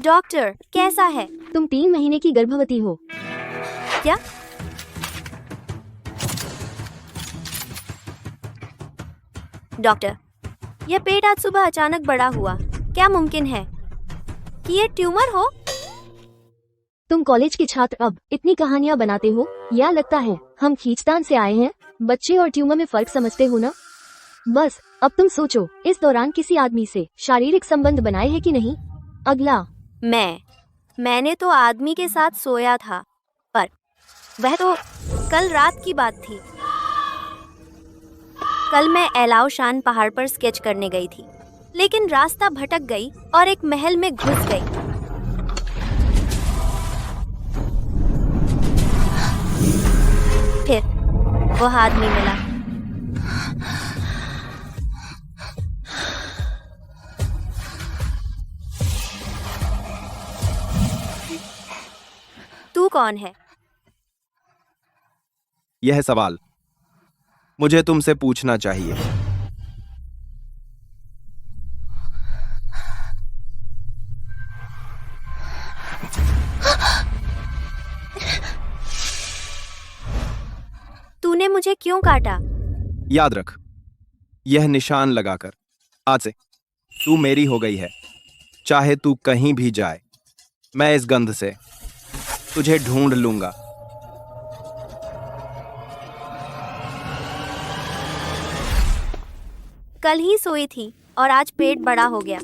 Doctor कैसा है? तुम 3 महीने की गर्भवती हो। क्या? डॉक्टर, यह पेट आज सुबह अचानक बड़ा हुआ। क्या मुमकिन है कि ये ट्यूमर हो? तुम कॉलेज के छात्र अब इतनी कहानियाँ बनाते हो, या लगता है हम खींचतान से आए हैं? बच्चे और ट्यूमर में फर्क समझते हो ना? बस अब तुम सोचो, इस दौरान किसी आदमी से शारीरिक संबंध बनाए है कि नहीं? अगला, मैंने तो आदमी के साथ सोया था, पर वह तो कल रात की बात थी। कल मैं एलाओशान पहाड़ पर स्केच करने गई थी, लेकिन रास्ता भटक गई और एक महल में घुस गई। फिर वह आदमी मिला। तू कौन है? यह सवाल मुझे तुमसे पूछना चाहिए। तूने मुझे क्यों काटा? याद रख, यह निशान लगाकर आज से तू मेरी हो गई है। चाहे तू कहीं भी जाए, मैं इस गंध से तुझे ढूंढ लूंगा। कल ही सोई थी और आज पेट बड़ा हो गया।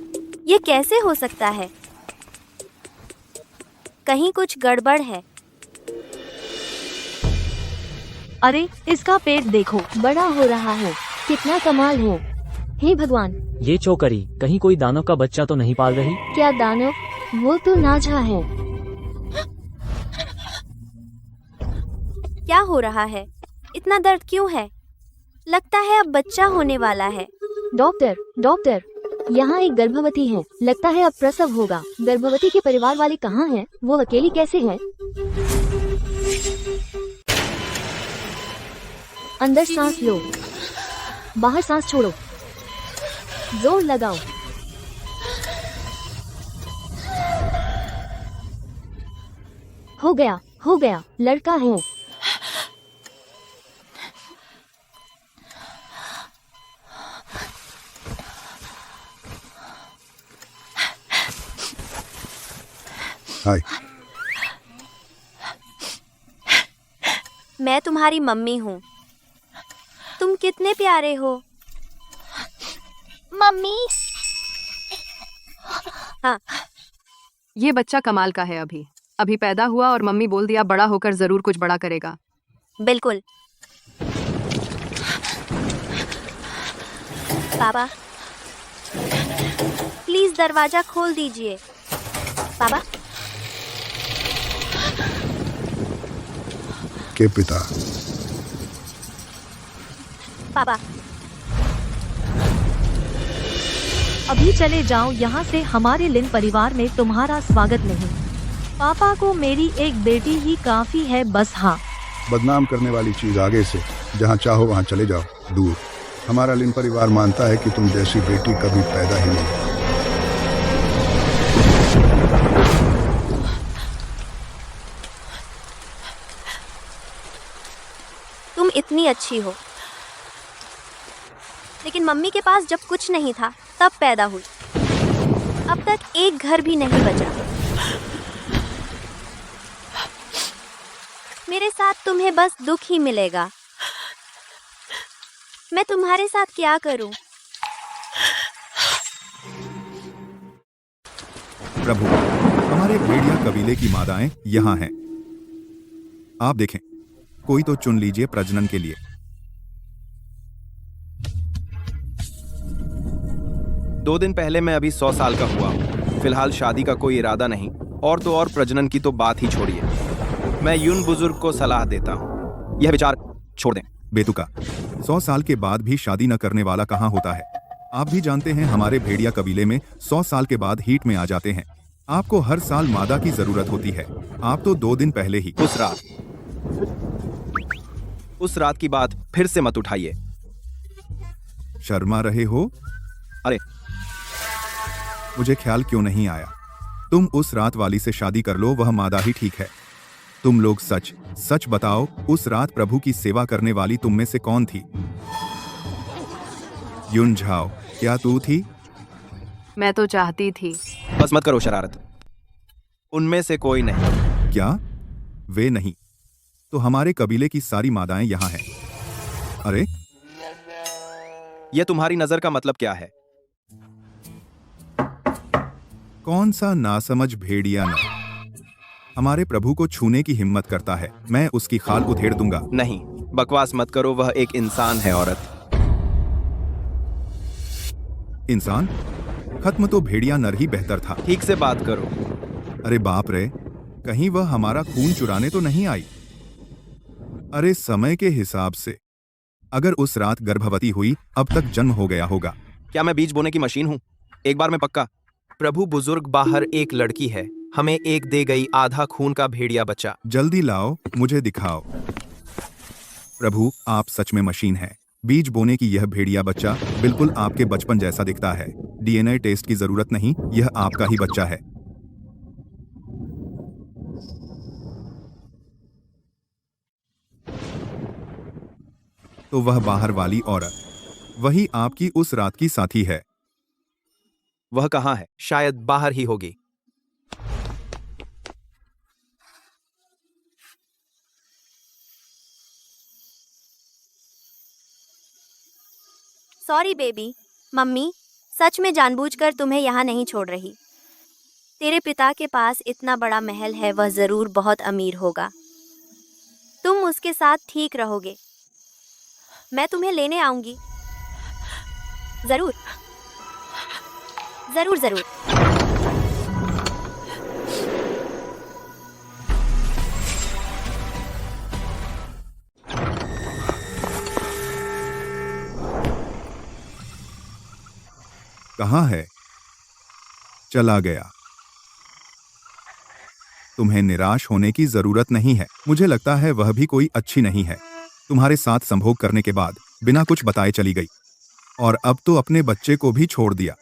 ये कैसे हो सकता है? कहीं कुछ गड़बड़ है। अरे इसका पेट देखो, बड़ा हो रहा है। कितना कमाल है। हे भगवान, ये चौकरी कहीं कोई दानव का बच्चा तो नहीं पाल रही? क्या दानव? वो तो नाझा है। क्या हो रहा है? इतना दर्द क्यों है? लगता है अब बच्चा होने वाला है। डॉक्टर, यहाँ एक गर्भवती है। लगता है अब प्रसव होगा। गर्भवती के परिवार वाले कहाँ हैं? वो अकेली कैसे है? अंदर सांस लो, बाहर सांस छोड़ो, जोर लगाओ। हो गया, लड़का है। हाय, मैं तुम्हारी मम्मी हूँ। तुम कितने प्यारे हो। मम्मी। हाँ, ये बच्चा कमाल का है। अभी पैदा हुआ और मम्मी बोल दिया बड़ा होकर जरूर कुछ बड़ा करेगा। बिल्कुल। पापा, प्लीज दरवाजा खोल दीजिए। पापा। के पिता। पापा, अभी चले जाओ यहाँ से। हमारे लिन परिवार में तुम्हारा स्वागत नहीं। पापा को मेरी एक बेटी ही काफी है बस। हाँ, बदनाम करने वाली चीज आगे से, जहाँ चाहो वहाँ चले जाओ, दूर। हमारा लिन परिवार मानता है कि तुम जैसी बेटी कभी पैदा ही नहीं। तुम इतनी अच्छी हो, लेकिन मम्मी के पास जब कुछ नहीं था तब पैदा हुई। अब तक एक घर भी नहीं बचा। मेरे साथ तुम्हें बस दुख ही मिलेगा। मैं तुम्हारे साथ क्या करूं? प्रभु, हमारे भेड़िया कबीले की मादाएं यहाँ हैं। आप देखें, कोई तो चुन लीजिए प्रजनन के लिए। 2 दिन पहले मैं अभी 100 साल का हुआ हूँ। फिलहाल शादी का कोई इरादा नहीं, और तो और प्रजनन की तो बात ही छोड़िए। मैं यून बुजुर्ग को सलाह देता हूँ, यह विचार छोड़ दें। बेतुका, 100 साल के बाद भी शादी न करने वाला कहाँ होता है? आप भी जानते हैं हमारे भेड़िया कबीले में 100 साल के बाद हीट में आ जाते हैं। आपको हर साल मादा की जरूरत होती है। आप तो 2 दिन पहले ही उस रात की बात फिर से मत उठाइए। शर्मा रहे हो? अरे, मुझे ख्याल क्यों नहीं आया? तुम उस रात वाली से शादी कर लो, वह मादा ही ठीक है। तुम लोग सच सच बताओ, उस रात प्रभु की सेवा करने वाली तुम में से कौन थी? युन झाओ, क्या तू थी? मैं तो चाहती थी। बस मत करो शरारत। उनमें से कोई नहीं। क्या? वे नहीं तो हमारे कबीले की सारी मादाएं यहाँ हैं। अरे यह तुम्हारी नजर का मतलब क्या है? कौन सा नासमझ भेड़िया न हमारे प्रभु को छूने की हिम्मत करता है, मैं उसकी खाल उधेड़ दूंगा। नहीं, बकवास मत करो, वह एक इंसान है औरत। इंसान? खत्म तो भेड़िया नर ही बेहतर था। ठीक से बात करो। अरे बाप रे, कहीं वह हमारा खून चुराने तो नहीं आई? अरे समय के हिसाब से अगर उस रात गर्भवती हुई, अब तक जन्म हो गया होगा। क्या मैं बीज बोने की मशीन हूं? एक बार में पक्का। प्रभु बुजुर्ग, बाहर एक लड़की है, हमें एक दे गई आधा खून का भेड़िया बच्चा। जल्दी लाओ, मुझे दिखाओ। प्रभु, आप सच में मशीन हैं। बीज बोने की यह भेड़िया बच्चा बिल्कुल आपके बचपन जैसा दिखता है। डीएनए टेस्ट की जरूरत नहीं, यह आपका ही बच्चा है। तो वह बाहर वाली औरत, वही आपकी उस रात की साथी है। वह कहाँ है? शायद बाहर ही होगी। Sorry baby. मम्मी सच में जानबूझकर तुम्हें यहाँ नहीं छोड़ रही। तेरे पिता के पास इतना बड़ा महल है, वह जरूर बहुत अमीर होगा। तुम उसके साथ ठीक रहोगे। मैं तुम्हें लेने आऊंगी। जरूर जरूर जरूर। कहाँ है? चला गया। तुम्हें निराश होने की जरूरत नहीं है। मुझे लगता है वह भी कोई अच्छी नहीं है। तुम्हारे साथ संभोग करने के बाद बिना कुछ बताए चली गई, और अब तो अपने बच्चे को भी छोड़ दिया।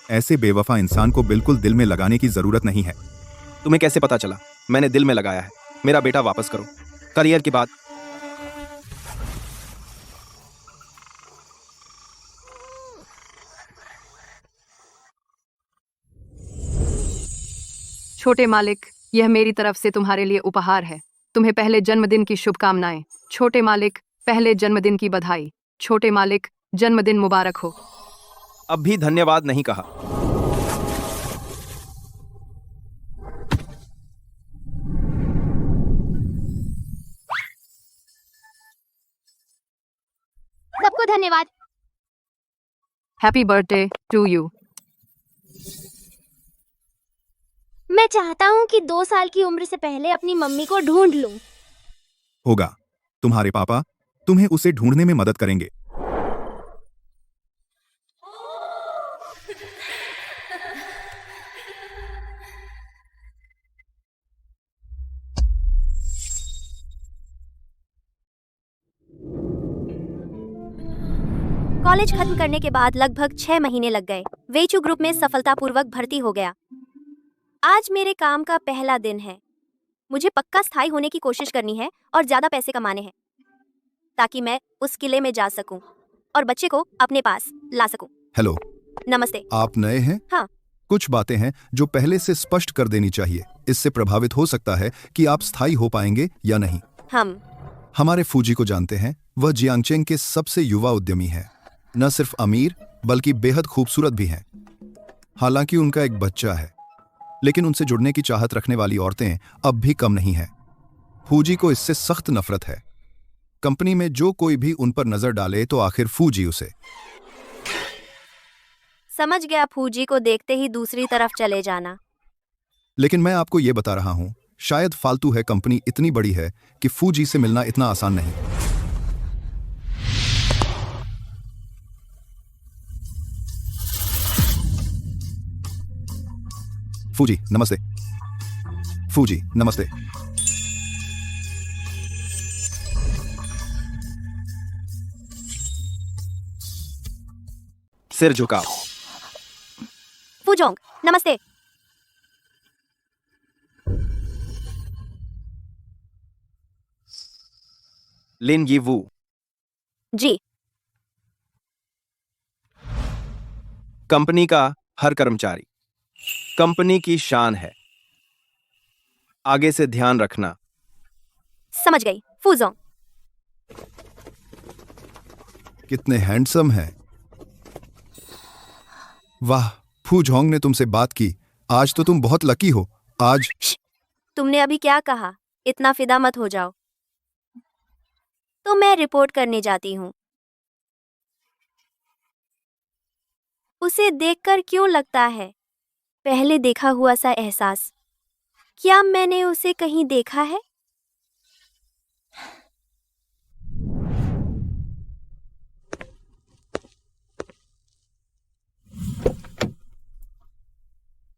ऐसे बेवफा इंसान को बिल्कुल दिल में लगाने की जरूरत नहीं है। तुम्हें कैसे पता चला? मैंने दिल में लगाया है। मेरा बेटा वापस करो। करियर की बात। छोटे मालिक, यह मेरी तरफ से तुम्हारे लिए उपहार है। तुम्हें पहले जन्मदिन की शुभकामनाएं। छोटे मालिक, पहले जन्मदिन की बधाई। छोटे मालिक, जन्मदिन मुबारक हो। अब भी धन्यवाद नहीं कहा। सबको धन्यवाद। Happy birthday to you. मैं चाहता हूँ कि 2 साल की उम्र से पहले अपनी मम्मी को ढूंढ लूं। होगा। तुम्हारे पापा तुम्हें उसे ढूंढने में मदद करेंगे। कॉलेज खत्म करने के बाद लगभग 6 महीने लग गए। वेचू ग्रुप में सफलतापूर्वक भर्ती हो गया। आज मेरे काम का पहला दिन है। मुझे पक्का स्थायी होने की कोशिश करनी है और ज्यादा पैसे कमाने हैं, ताकि मैं उस किले में जा सकूं और बच्चे को अपने पास ला सकूं। हेलो, नमस्ते। आप नए हैं? हाँ। कुछ बातें हैं जो पहले से स्पष्ट कर देनी चाहिए। इससे प्रभावित हो सकता है कि आप स्थायी हो पाएंगे या नहीं। हम हमारे फूजी को जानते हैं। वह जियांगचेंग के सबसे युवा उद्यमी हैं। न सिर्फ अमीर बल्कि बेहद खूबसूरत भी हैं। हालांकि उनका एक बच्चा है, लेकिन उनसे जुड़ने की चाहत रखने वाली औरतें अब भी कम नहीं हैं। फूजी को इससे सख्त नफरत है। कंपनी में जो कोई भी उन पर नजर डाले तो आखिर फूजी उसे। समझ गया। फूजी को देखते ही दूसरी तरफ चले जाना। लेकिन मैं आपको यह बता रहा हूं, शायद फालतू है। कंपनी इतनी बड़ी है कि फूजी से मिलना इतना आसान नहीं। फूजी नमस्ते। फूजी नमस्ते। सिर झुकाओ। फूजोंग नमस्ते। लिन यीवू। जी। कंपनी का हर कर्मचारी कंपनी की शान है। आगे से ध्यान रखना। समझ गई फूजोंग। कितने हैंडसम हैं। वाह, फू झोंग ने तुमसे बात की। आज तो तुम बहुत लकी हो। आज तुमने अभी क्या कहा? इतना फिदा मत हो जाओ। तो मैं रिपोर्ट करने जाती हूँ। उसे देखकर क्यों लगता है पहले देखा हुआ सा एहसास? क्या मैंने उसे कहीं देखा है?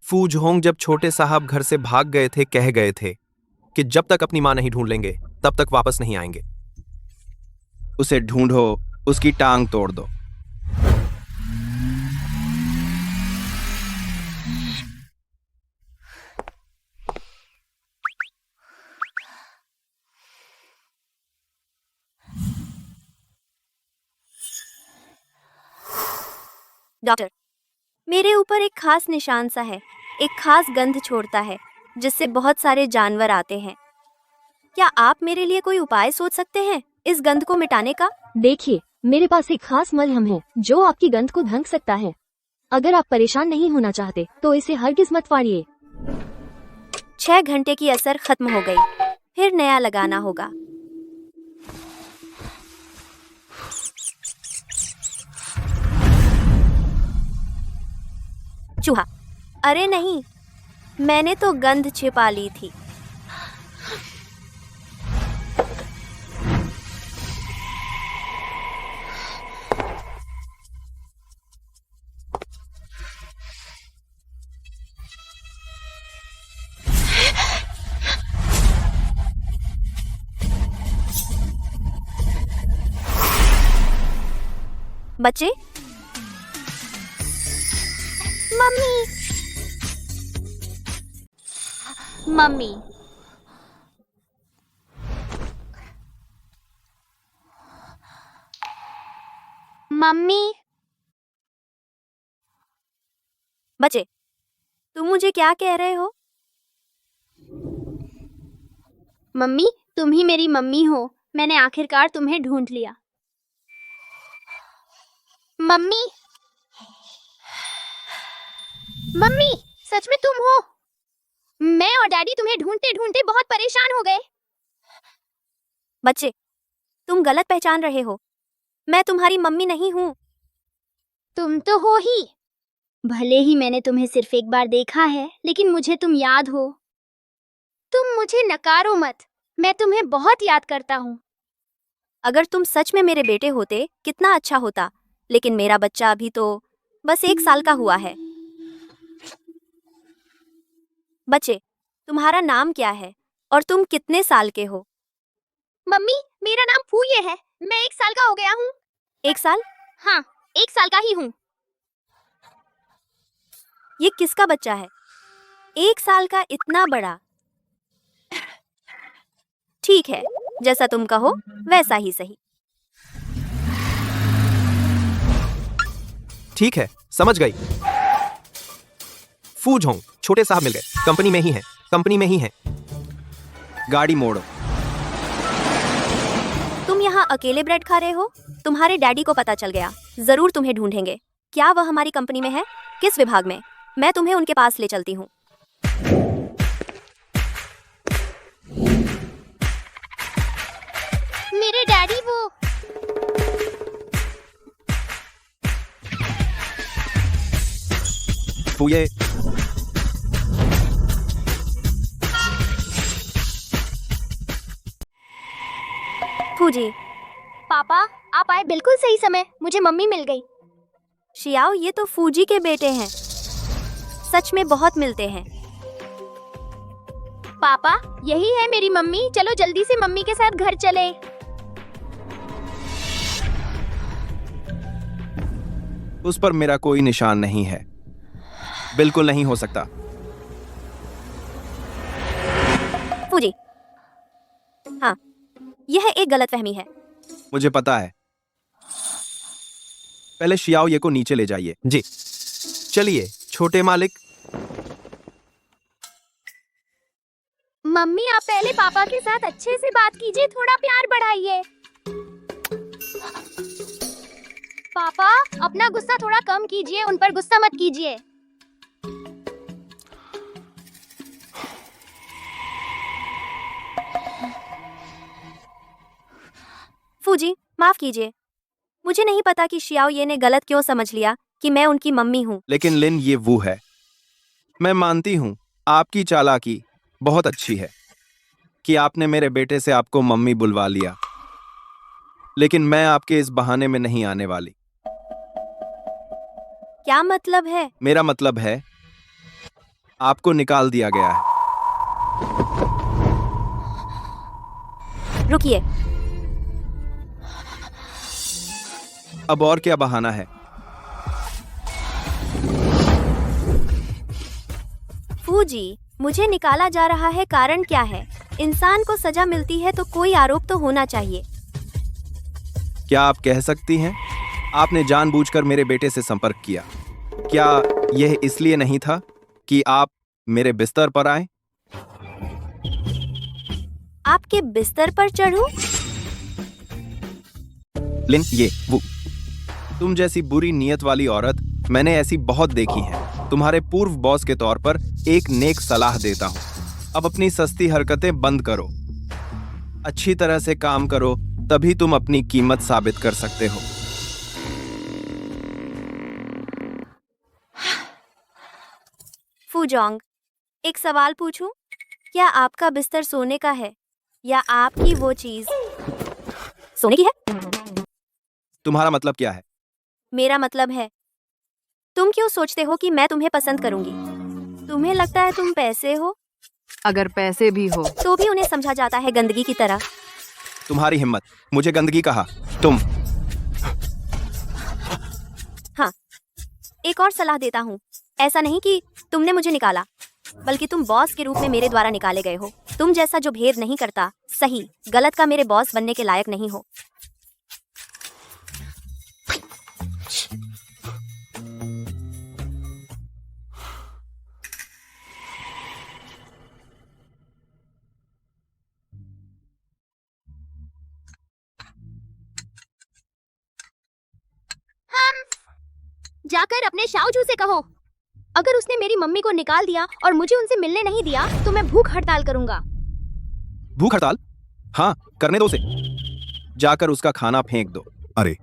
फू झोंग जब छोटे साहब घर से भाग गए थे, कह गए थे कि जब तक अपनी मां नहीं ढूंढ लेंगे तब तक वापस नहीं आएंगे। उसे ढूंढो, उसकी टांग तोड़ दो। डॉक्टर, मेरे ऊपर एक खास निशान सा है, एक खास गंध छोड़ता है जिससे बहुत सारे जानवर आते हैं। क्या आप मेरे लिए कोई उपाय सोच सकते हैं इस गंध को मिटाने का? देखिए, मेरे पास एक खास मलहम है जो आपकी गंध को ढंक सकता है। अगर आप परेशान नहीं होना चाहते तो इसे हरगिज मत फाड़िए। 6 घंटे की असर खत्म हो गई, फिर नया लगाना होगा। चूहा, अरे नहीं, मैंने तो गंध छिपा ली थी। बच्चे, मम्मी, मम्मी, मम्मी। बच्चे, तुम मुझे क्या कह रहे हो? मम्मी, तुम ही मेरी मम्मी हो। मैंने आखिरकार तुम्हें ढूंढ लिया। मम्मी, मम्मी, सच में तुम हो? मैं और डैडी तुम्हें ढूंढते ढूंढते बहुत परेशान हो गए। बच्चे, तुम गलत पहचान रहे हो। मैं तुम्हारी मम्मी नहीं हूँ। तुम तो हो ही। भले ही मैंने तुम्हें सिर्फ एक बार देखा है, लेकिन मुझे तुम याद हो। तुम मुझे नकारो मत, मैं तुम्हें बहुत याद करता हूँ। अगर तुम सच में मेरे बेटे होते कितना अच्छा होता, लेकिन मेरा बच्चा अभी तो बस 1 साल का हुआ है। बच्चे, तुम्हारा नाम क्या है और तुम कितने साल के हो? मम्मी, मेरा नाम फूये है। मैं 1 साल का हो गया हूँ। 1 साल? हाँ, 1 साल का ही हूँ। ये किसका बच्चा है? 1 साल का, इतना बड़ा? ठीक है, जैसा तुम कहो वैसा ही सही। ठीक है, समझ गई। फू झोंग, छोटे साहब मिल गए। कंपनी में ही हैं, कंपनी में ही हैं। गाड़ी मोड़ो। तुम यहाँ अकेले ब्रेड खा रहे हो? तुम्हारे डैडी को पता चल गया, जरूर तुम्हें ढूंढेंगे। क्या वह हमारी कंपनी में है? किस विभाग में? मैं तुम्हें उनके पास ले चलती हूँ। मेरे डैडी वो फूये, फूजी। पापा, आप आए बिल्कुल सही समय। मुझे मम्मी मिल गई। शियाओ, ये तो फूजी के बेटे हैं। सच में बहुत मिलते हैं। पापा, यही है मेरी मम्मी। चलो जल्दी से मम्मी के साथ घर चले। उस पर मेरा कोई निशान नहीं है। बिल्कुल नहीं हो सकता। फूजी, हाँ, यह एक गलतफहमी है। मुझे पता है। पहले शियाओ ये को नीचे ले जाइए। जी चलिए छोटे मालिक। मम्मी, आप पहले पापा के साथ अच्छे से बात कीजिए, थोड़ा प्यार बढ़ाइए। पापा, अपना गुस्सा थोड़ा कम कीजिए, उन पर गुस्सा मत कीजिए। फूजी, माफ कीजिए। मुझे नहीं पता कि शियाओ ये ने गलत क्यों समझ लिया कि मैं उनकी मम्मी हूँ। लेकिन लिन ये वो है। मैं मानती हूँ आपकी चालाकी बहुत अच्छी है कि आपने मेरे बेटे से आपको मम्मी बुलवा लिया, लेकिन मैं आपके इस बहाने में नहीं आने वाली। क्या मतलब है? मेरा मतलब है आपको निकाल दिया गया है। रुकिए, अब और क्या बहाना है? फूजी, मुझे निकाला जा रहा है, कारण क्या है? इंसान को सजा मिलती है तो कोई आरोप तो होना चाहिए। क्या आप कह सकती हैं आपने जानबूझकर मेरे बेटे से संपर्क किया? क्या यह इसलिए नहीं था कि आप मेरे बिस्तर पर आए? आपके बिस्तर पर चढ़ूं? लिन ये वो तुम जैसी बुरी नीयत वाली औरत मैंने ऐसी बहुत देखी है। तुम्हारे पूर्व बॉस के तौर पर एक नेक सलाह देता हूं, अब अपनी सस्ती हरकतें बंद करो, अच्छी तरह से काम करो, तभी तुम अपनी कीमत साबित कर सकते हो। फूजोंग, एक सवाल पूछूं? क्या आपका बिस्तर सोने का है या आपकी वो चीज सोने की है? तुम्हारा मतलब क्या है? मेरा मतलब है, तुम क्यों सोचते हो कि मैं तुम्हें पसंद करूंगी? तुम्हें लगता है तुम पैसे हो? अगर पैसे भी हो तो भी उन्हें समझा जाता है गंदगी की तरह। तुम्हारी हिम्मत, मुझे गंदगी कहा? तुम। हाँ, एक और सलाह देता हूँ। ऐसा नहीं कि तुमने मुझे निकाला, बल्कि तुम बॉस के रूप में मेरे द्वारा निकाले गए हो। तुम जैसा जो भेद नहीं करता सही गलत का मेरे बॉस बनने के लायक नहीं हो। जाकर अपने शाओजू से कहो, अगर उसने मेरी मम्मी को निकाल दिया और मुझे उनसे मिलने नहीं दिया तो मैं भूख हड़ताल करूंगा। भूख हड़ताल? हाँ, करने दो उसे। जाकर उसका खाना फेंक दो। अरे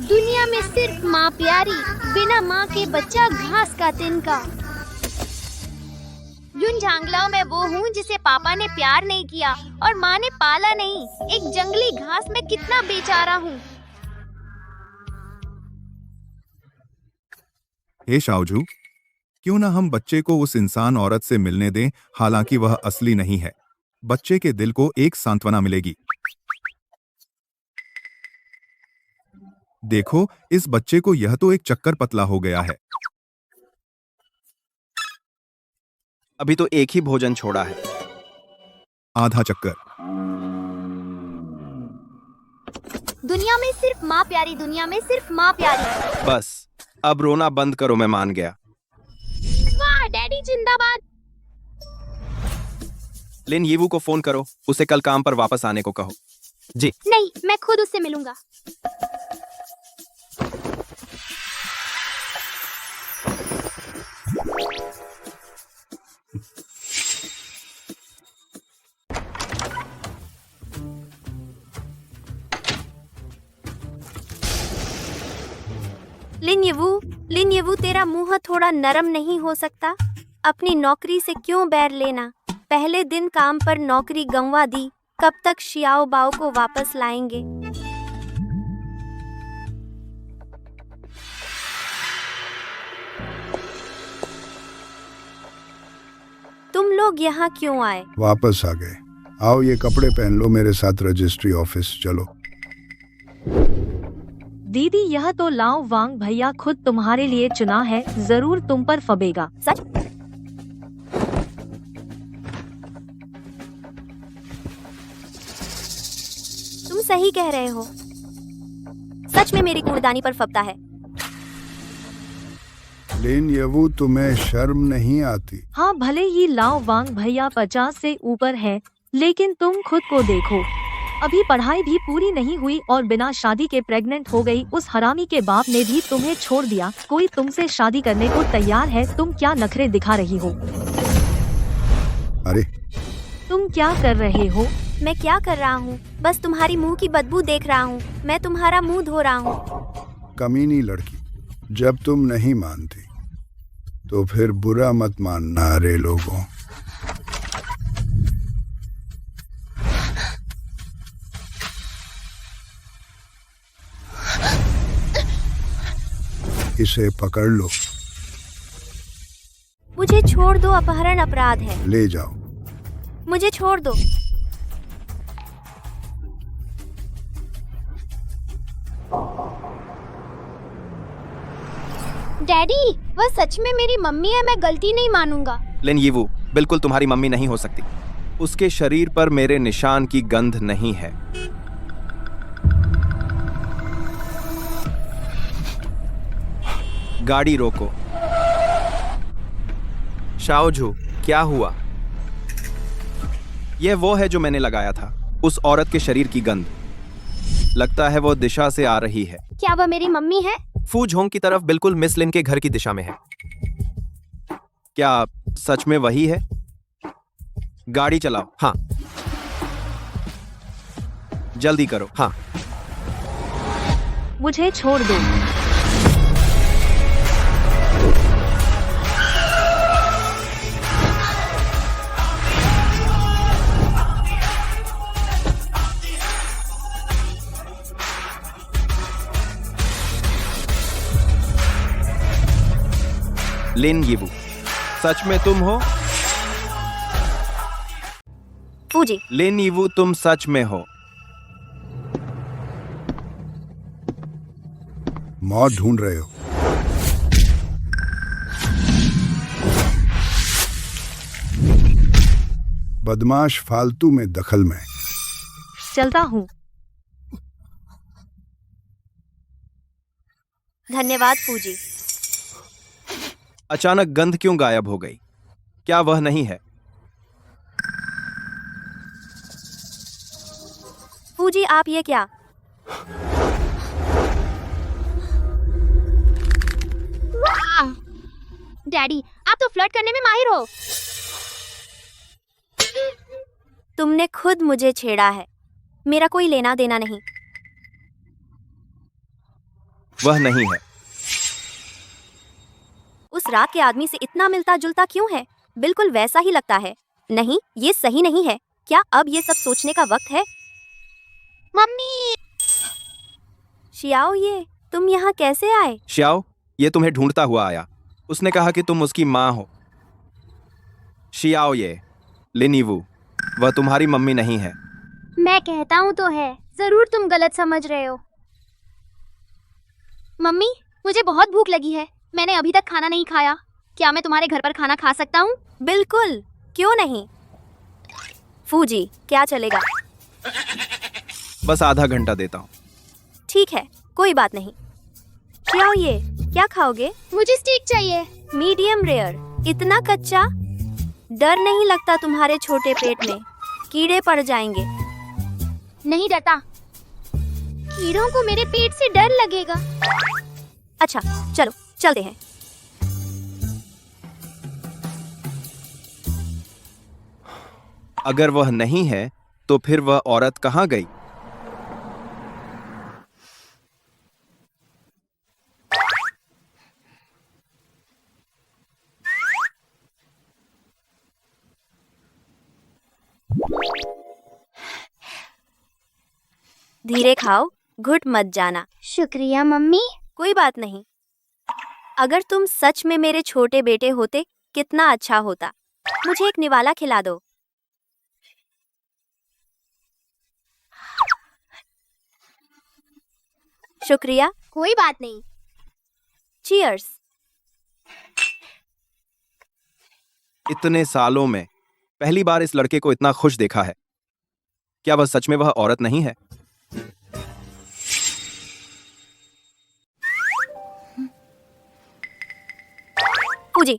दुनिया में सिर्फ माँ प्यारी, बिना माँ के बच्चा घास का तिनका। युन झांगलाओ मैं वो हूँ जिसे पापा ने प्यार नहीं किया और माँ ने पाला नहीं। एक जंगली घास में कितना बेचारा हूँ। हे शाओजू, क्यों ना हम बच्चे को उस इंसान औरत से मिलने दें, हालांकि वह असली नहीं है। बच्चे के दिल को एक सांत्वना मिलेगी। देखो, इस बच्चे को यह तो एक चक्कर पतला हो गया है। अभी तो एक ही भोजन छोड़ा है। आधा चक्कर। दुनिया में सिर्फ माँ प्यारी, दुनिया में सिर्फ माँ प्यारी। बस अब रोना बंद करो, मैं मान गया। वाह डैडी जिंदाबाद। लिन यीवू को फोन करो, उसे कल काम पर वापस आने को कहो। जी। नहीं, मैं खुद उससे मिलूंगा। लिन येवू, तेरा मुंह थोड़ा नरम नहीं हो सकता? अपनी नौकरी से क्यों बैर लेना? पहले दिन काम पर नौकरी गंवा दी, कब तक शियाओ बाओ को वापस लाएंगे? तुम लोग यहाँ क्यों आए? वापस आ गए। आओ ये कपड़े पहन लो, मेरे साथ रजिस्ट्री ऑफिस चलो। दीदी, यह तो लाओ वांग भैया खुद तुम्हारे लिए चुना है, जरूर तुम पर फबेगा। सच? सही कह रहे हो। सच में मेरी कूड़दानी पर फबता है। लिन यवू, तुम्हें शर्म नहीं आती? हाँ, भले ही लाओ वांग भैया 50 से ऊपर है, लेकिन तुम खुद को देखो। अभी पढ़ाई भी पूरी नहीं हुई और बिना शादी के प्रेग्नेंट हो गई। उस हरामी के बाप ने भी तुम्हें छोड़ दिया। कोई तुमसे शादी करने को तैयार है। तुम क्या नखरे दिखा रही हो? अरे तुम क्या कर रहे हो? मैं क्या कर रहा हूँ? बस तुम्हारी मुंह की बदबू देख रहा हूँ। मैं तुम्हारा मुंह धो रहा हूँ। कमीनी लड़की, जब तुम नहीं मानती तो फिर बुरा मत मानना। अरे लोगों, इसे पकड़ लो। मुझे छोड़ दो, अपहरण अपराध है। ले जाओ। मुझे छोड़ दो। डैडी, वह सच में मेरी मम्मी है। मैं गलती नहीं मानूंगा। लिन यीवू बिल्कुल तुम्हारी मम्मी नहीं हो सकती। उसके शरीर पर मेरे निशान की गंध नहीं है। गाड़ी रोको। शाओझू, क्या हुआ? यह वो है जो मैंने लगाया था, उस औरत के शरीर की गंध। लगता है वो दिशा से आ रही है। क्या वह मेरी मम्मी है? फू झोंग की तरफ, बिल्कुल मिस लिन के घर की दिशा में है। क्या सच में वही है? गाड़ी चलाओ। हाँ, जल्दी करो। हाँ, मुझे छोड़ दो। लिन यीवू, सच में तुम हो? फूजी, लिन यीवू, तुम सच में हो? मौत ढूंढ रहे हो? बदमाश फालतू में दखल में। चलता हूँ। धन्यवाद फूजी। अचानक गंध क्यों गायब हो गई? क्या वह नहीं है? फूजी, आप ये क्या? डैडी, आप तो फ्लर्ट करने में माहिर हो। तुमने खुद मुझे छेड़ा है। मेरा कोई लेना देना नहीं। वह नहीं है। उस रात के आदमी से इतना मिलता जुलता क्यों है? बिल्कुल वैसा ही लगता है। नहीं, ये सही नहीं है। क्या अब ये सब सोचने का वक्त है? मम्मी! शियाओ, ये तुम यहाँ कैसे आए? श्याओ, ये तुम्हें ढूंढता हुआ आया। उसने कहा कि तुम उसकी माँ हो। शियाओ, ये लिन यीवू, वह तुम्हारी मम्मी नहीं है। मैं कहता हूँ तो है। जरूर तुम गलत समझ रहे हो। मम्मी, मुझे बहुत भूख लगी है। मैंने अभी तक खाना नहीं खाया। क्या मैं तुम्हारे घर पर खाना खा सकता हूँ? बिल्कुल, क्यों नहीं। फूजी, क्या चलेगा? बस आधा घंटा देता हूँ। ठीक है, कोई बात नहीं। शियाओ, ये क्या खाओगे? मुझे स्टीक चाहिए। Medium rare. इतना कच्चा? डर नहीं लगता तुम्हारे छोटे पेट में कीड़े पड़ जाएंगे? नहीं डरता। कीड़ों को मेरे पेट से डर लगेगा। अच्छा, चलो चलते हैं। अगर वह नहीं है तो फिर वह औरत कहाँ गई? धीरे खाओ, घुट मत जाना। शुक्रिया मम्मी। कोई बात नहीं। अगर तुम सच में मेरे छोटे बेटे होते, कितना अच्छा होता। मुझे एक निवाला खिला दो। शुक्रिया। कोई बात नहीं। चीयर्स। इतने सालों में पहली बार इस लड़के को इतना खुश देखा है। क्या वह सच में वह औरत नहीं है? फूजी,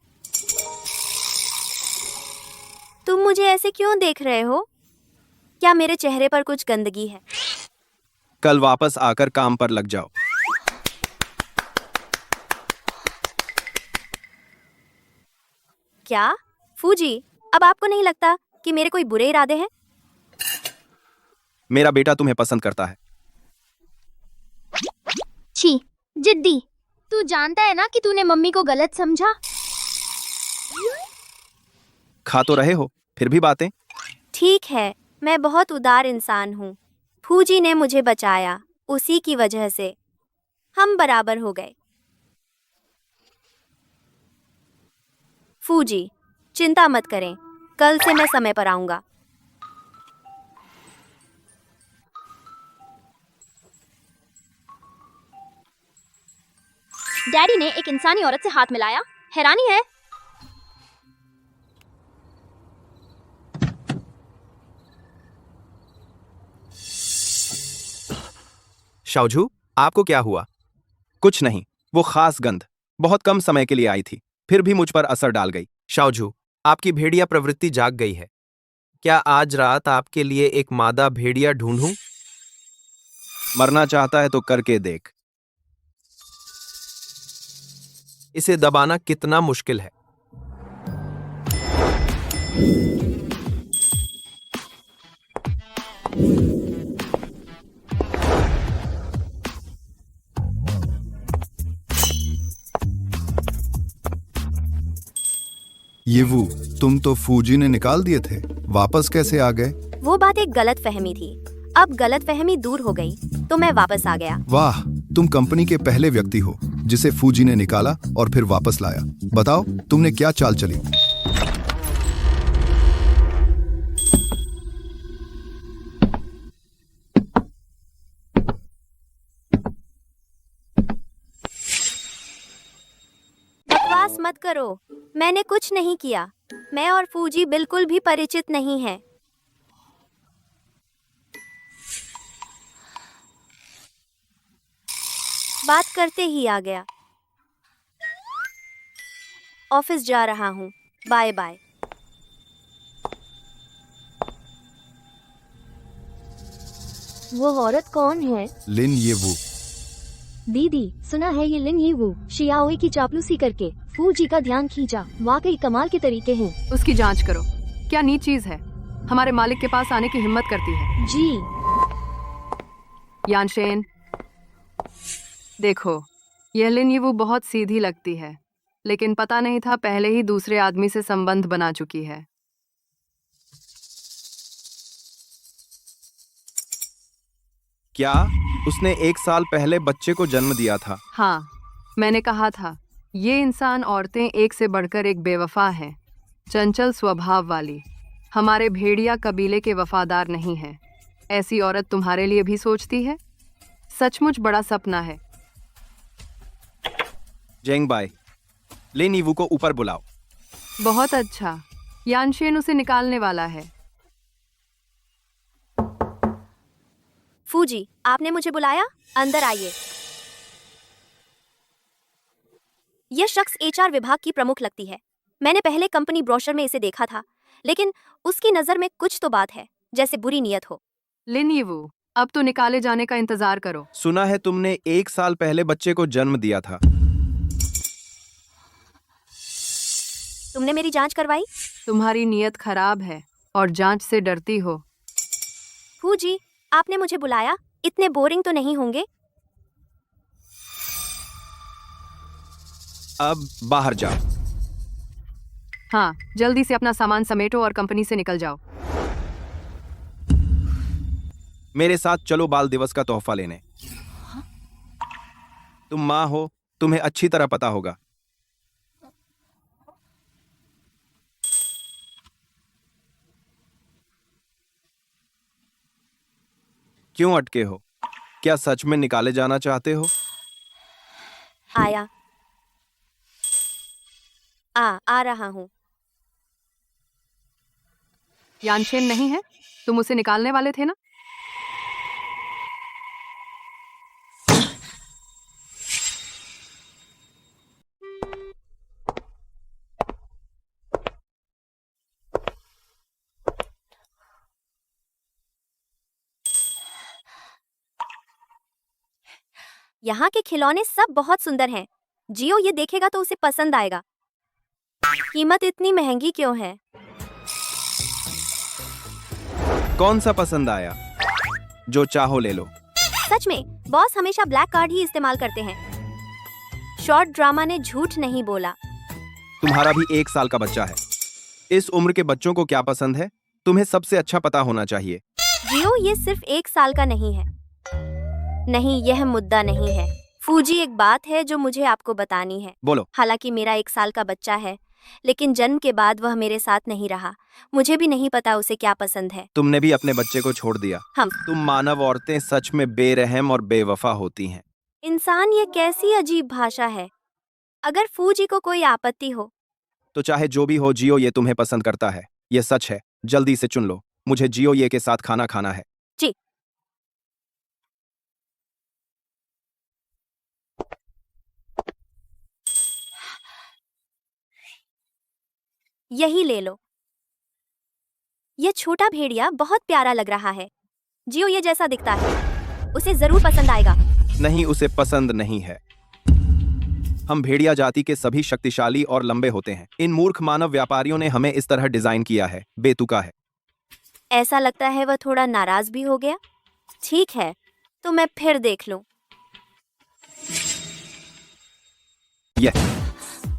तुम मुझे ऐसे क्यों देख रहे हो? क्या मेरे चेहरे पर कुछ गंदगी है? कल वापस आकर काम पर लग जाओ। क्या फूजी, अब आपको नहीं लगता कि मेरे कोई बुरे इरादे हैं? मेरा बेटा तुम्हें पसंद करता है। छी, जिद्दी। तू जानता है ना कि तूने मम्मी को गलत समझा। खा तो रहे हो, फिर भी बातें। ठीक है, मैं बहुत उदार इंसान हूँ। फूजी ने मुझे बचाया, उसी की वजह से हम बराबर हो गए। फूजी, चिंता मत करें, कल से मैं समय पर आऊंगा। डैडी ने एक इंसानी औरत से हाथ मिलाया। हैरानी है। शाओझू, आपको क्या हुआ? कुछ नहीं, वो खास गंध बहुत कम समय के लिए आई थी, फिर भी मुझ पर असर डाल गई। शाओझू, आपकी भेड़िया प्रवृत्ति जाग गई है। क्या आज रात आपके लिए एक मादा भेड़िया ढूंढूं? मरना चाहता है तो करके देख। इसे दबाना कितना मुश्किल है। ये वो, तुम तो फूजी ने निकाल दिए थे, वापस कैसे आ गए? वो बात एक गलत फहमी थी। अब गलत फहमी दूर हो गई तो मैं वापस आ गया। वाह, तुम कंपनी के पहले व्यक्ति हो जिसे फूजी ने निकाला और फिर वापस लाया। बताओ, तुमने क्या चाल चली? बकवास मत करो, मैंने कुछ नहीं किया। मैं और फूजी बिल्कुल भी परिचित नहीं है। बात करते ही आ गया। ऑफिस जा रहा हूँ, बाय बाय। वो औरत कौन है? लिन ये वो। दीदी, सुना है ये लिन ये वो शियाओई की चापलूसी करके फूजी का ध्यान खींचा। वाकई कमाल के तरीके हैं। उसकी जांच करो, क्या नीच चीज है हमारे मालिक के पास आने की हिम्मत करती है। जी। यानशेन, देखो, यह लिन यीवू बहुत सीधी लगती है, लेकिन पता नहीं था पहले ही दूसरे आदमी से संबंध बना चुकी है। क्या उसने 1 साल पहले बच्चे को जन्म दिया था? हाँ, मैंने कहा था, ये इंसान औरतें एक से बढ़कर एक बेवफा हैं, चंचल स्वभाव वाली। हमारे भेड़िया कबीले के वफादार नहीं है। ऐसी औरत तुम्हारे लिए भी सोचती है? सचमुच बड़ा सपना है। जेंग बाय, लिन यीवू को ऊपर बुलाओ। बहुत अच्छा, यानशेन उसे निकालने वाला है। फूजी, आपने मुझे बुलाया? अंदर आइए। यह शख्स एचआर विभाग की प्रमुख लगती है। मैंने पहले कंपनी ब्रोशर में इसे देखा था, लेकिन उसकी नजर में कुछ तो बात है, जैसे बुरी नीयत हो। लिन यीवू, अब तो निकाले जाने का इंतजार करो। सुना है तुमने 1 साल पहले बच्चे को जन्म दिया था। तुमने मेरी जांच करवाई? तुम्हारी नीयत खराब है और जांच से डरती हो। फूजी, आपने मुझे बुलाया? इतने बोरिंग तो नहीं होंगे? अब बाहर जाओ। हाँ, जल्दी से अपना सामान समेटो और कंपनी से निकल जाओ। मेरे साथ चलो बाल दिवस का तोहफा लेने। तुम माँ हो, तुम्हें अच्छी तरह पता होगा। क्यों अटके हो? क्या सच में निकाले जाना चाहते हो? आया। आ रहा हूँ। यानशेन नहीं है? तुम उसे निकालने वाले थे ना? यहाँ के खिलौने सब बहुत सुंदर हैं। जियो ये देखेगा तो उसे पसंद आएगा। कीमत इतनी महंगी क्यों है? कौन सा पसंद आया? जो चाहो ले लो। सच में बॉस हमेशा ब्लैक कार्ड ही इस्तेमाल करते हैं। शॉर्ट ड्रामा ने झूठ नहीं बोला। तुम्हारा भी 1 साल का बच्चा है। इस उम्र के बच्चों को क्या पसंद है तुम्हें सबसे अच्छा पता होना चाहिए। जियो ये सिर्फ 1 साल का नहीं है। नहीं, यह मुद्दा नहीं है। फूजी, एक बात है जो मुझे आपको बतानी है। बोलो। हालांकि मेरा 1 साल का बच्चा है, लेकिन जन्म के बाद वह मेरे साथ नहीं रहा। मुझे भी नहीं पता उसे क्या पसंद है। तुमने भी अपने बच्चे को छोड़ दिया। तुम मानव औरतें सच में बेरहम और बेवफा होती हैं। इंसान, ये कैसी अजीब भाषा है। अगर फूजी को कोई आपत्ति हो तो चाहे जो भी हो, जियो ये तुम्हें पसंद करता है। ये सच है। जल्दी से चुन लो। मुझे जियो ये के साथ खाना खाना है। जी। यही ले लो। यह छोटा भेड़िया बहुत प्यारा लग रहा है। जियो ये जैसा दिखता है, उसे जरूर पसंद आएगा। नहीं, उसे पसंद नहीं है। हम भेड़िया जाति के सभी शक्तिशाली और लंबे होते हैं। इन मूर्ख मानव व्यापारियों ने हमें इस तरह डिजाइन किया है। बेतुका है। ऐसा लगता है वह थोड़ा नाराज भी हो गया। ठीक है, तो मैं फिर देख लूं।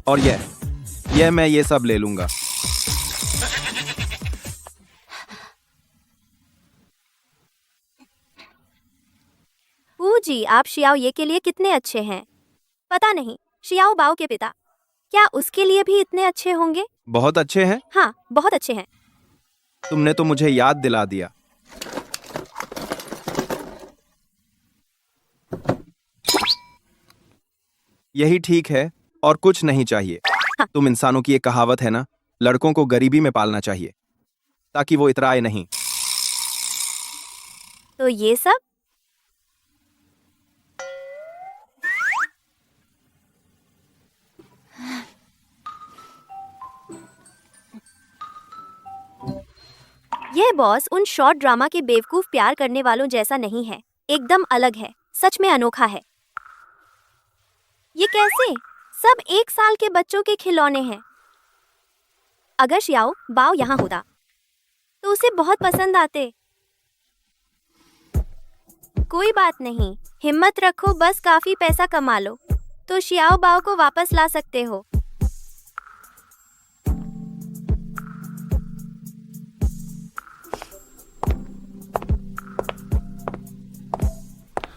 और यह मैं ये सब ले लूंगा। जी, आप शियाओ ये के लिए कितने अच्छे हैं। पता नहीं, शियाओ बाओ के पिता क्या उसके लिए भी इतने अच्छे होंगे? बहुत अच्छे हैं। हाँ, बहुत अच्छे हैं। तुमने तो मुझे याद दिला दिया। यही ठीक है और कुछ नहीं चाहिए। हाँ। तुम इंसानों की एक कहावत है ना, लड़कों को गरीबी में पालना चाहिए ताकि वो इतराए नहीं। तो ये सब? यह बॉस उन शॉर्ट ड्रामा के बेवकूफ प्यार करने वालों जैसा नहीं है। एकदम अलग है। सच में अनोखा है। ये कैसे? सब 1 साल के बच्चों के खिलौने हैं। अगर शियाओ बाओ यहाँ होता तो उसे बहुत पसंद आते। कोई बात नहीं, हिम्मत रखो, बस काफी पैसा कमा लो तो शियाओ बाओ को वापस ला सकते हो।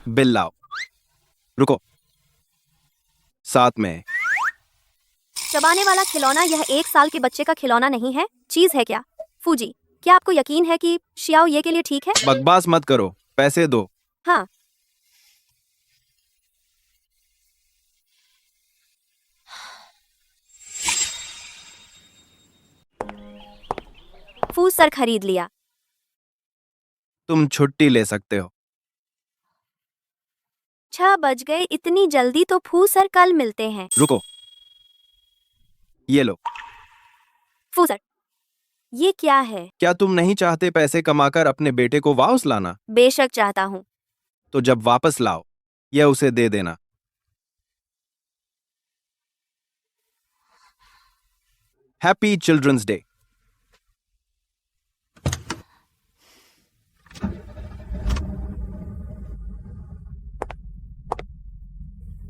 बिल लाओ। रुको। साथ में चबाने वाला खिलौना यह 1 साल के बच्चे का खिलौना नहीं है। चीज है क्या? फूजी, क्या आपको यकीन है कि शियाओ ये के लिए ठीक है? बकवास मत करो, पैसे दो। हाँ। फूस सर खरीद लिया। तुम छुट्टी ले सकते हो। 6 बज गए। इतनी जल्दी? तो फू सर कल मिलते हैं। रुको, ये लो। फू सर, ये क्या है? क्या तुम नहीं चाहते पैसे कमाकर अपने बेटे को वापस लाना? बेशक चाहता हूँ। तो जब वापस लाओ यह उसे दे देना। Happy children's day.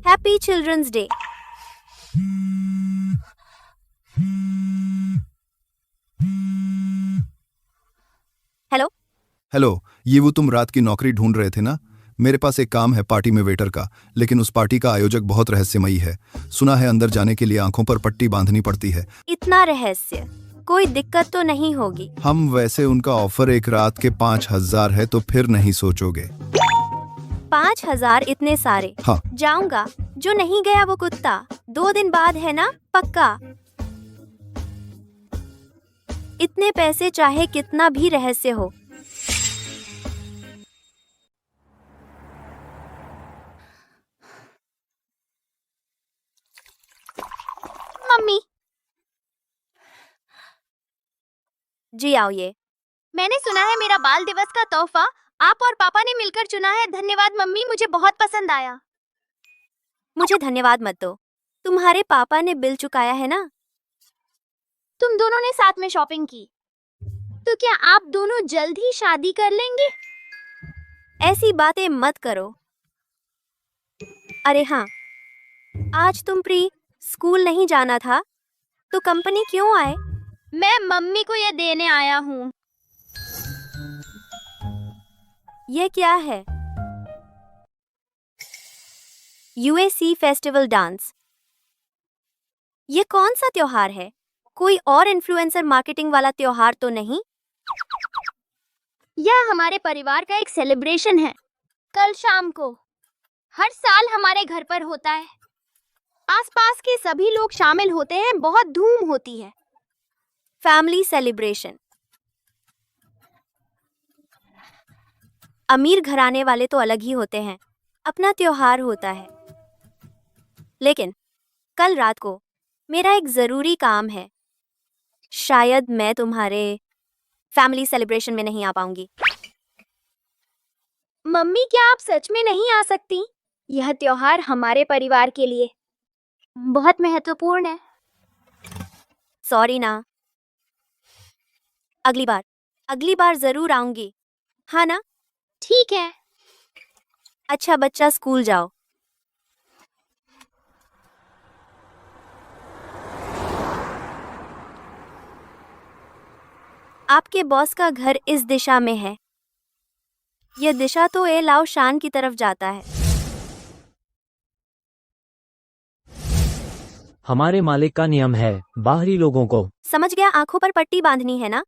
Happy children's day. Hello. Hello, ये वो तुम रात की नौकरी ढूंढ रहे थे ना? मेरे पास एक काम है पार्टी में वेटर का, लेकिन उस पार्टी का आयोजक बहुत रहस्यमयी है। सुना है अंदर जाने के लिए आंखों पर पट्टी बांधनी पड़ती है। इतना रहस्य? कोई दिक्कत तो नहीं होगी? हम वैसे उनका ऑफर एक रात के 5,000 है, तो फिर नहीं सोचोगे? 5,000? इतने सारे? हाँ। जाऊंगा। जो नहीं गया वो कुत्ता। 2 दिन बाद है ना? पक्का। इतने पैसे चाहे कितना भी रहस्य हो। मम्मी, जी आओ। ये मैंने सुना है मेरा बाल दिवस का तोहफा आप और पापा ने मिलकर चुना है। धन्यवाद मम्मी, मुझे बहुत पसंद आया। मुझे धन्यवाद मत दो। तुम्हारे पापा ने बिल चुकाया है ना? तुम दोनों ने साथ में शॉपिंग की, तो क्या आप दोनों जल्द ही शादी कर लेंगे? ऐसी बातें मत करो। अरे हाँ, आज तुम प्री स्कूल नहीं जाना था, तो कंपनी क्यों आए? मैं मम्मी को ये देने आया हूँ। ये क्या है? UAC festival dance. ये कौन सा त्योहार है? कोई और इन्फ्लुएंसर मार्केटिंग वाला त्योहार तो नहीं? यह हमारे परिवार का एक सेलिब्रेशन है। कल शाम को हर साल हमारे घर पर होता है। आसपास के सभी लोग शामिल होते हैं, बहुत धूम होती है। Family celebration. अमीर घराने वाले तो अलग ही होते हैं, अपना त्योहार होता है। लेकिन कल रात को मेरा एक जरूरी काम है। शायद मैं तुम्हारे फैमिली सेलिब्रेशन में नहीं आ पाऊंगी। मम्मी, क्या आप सच में नहीं आ सकती? यह त्योहार हमारे परिवार के लिए बहुत महत्वपूर्ण है। सॉरी ना। अगली बार जरूर आऊंगी, हाँ ना? ठीक है। अच्छा बच्चा, स्कूल जाओ। आपके बॉस का घर इस दिशा में है। यह दिशा तो ए लाओ शान की तरफ जाता है। हमारे मालिक का नियम है बाहरी लोगों को। समझ गया, आंखों पर पट्टी बांधनी है ना?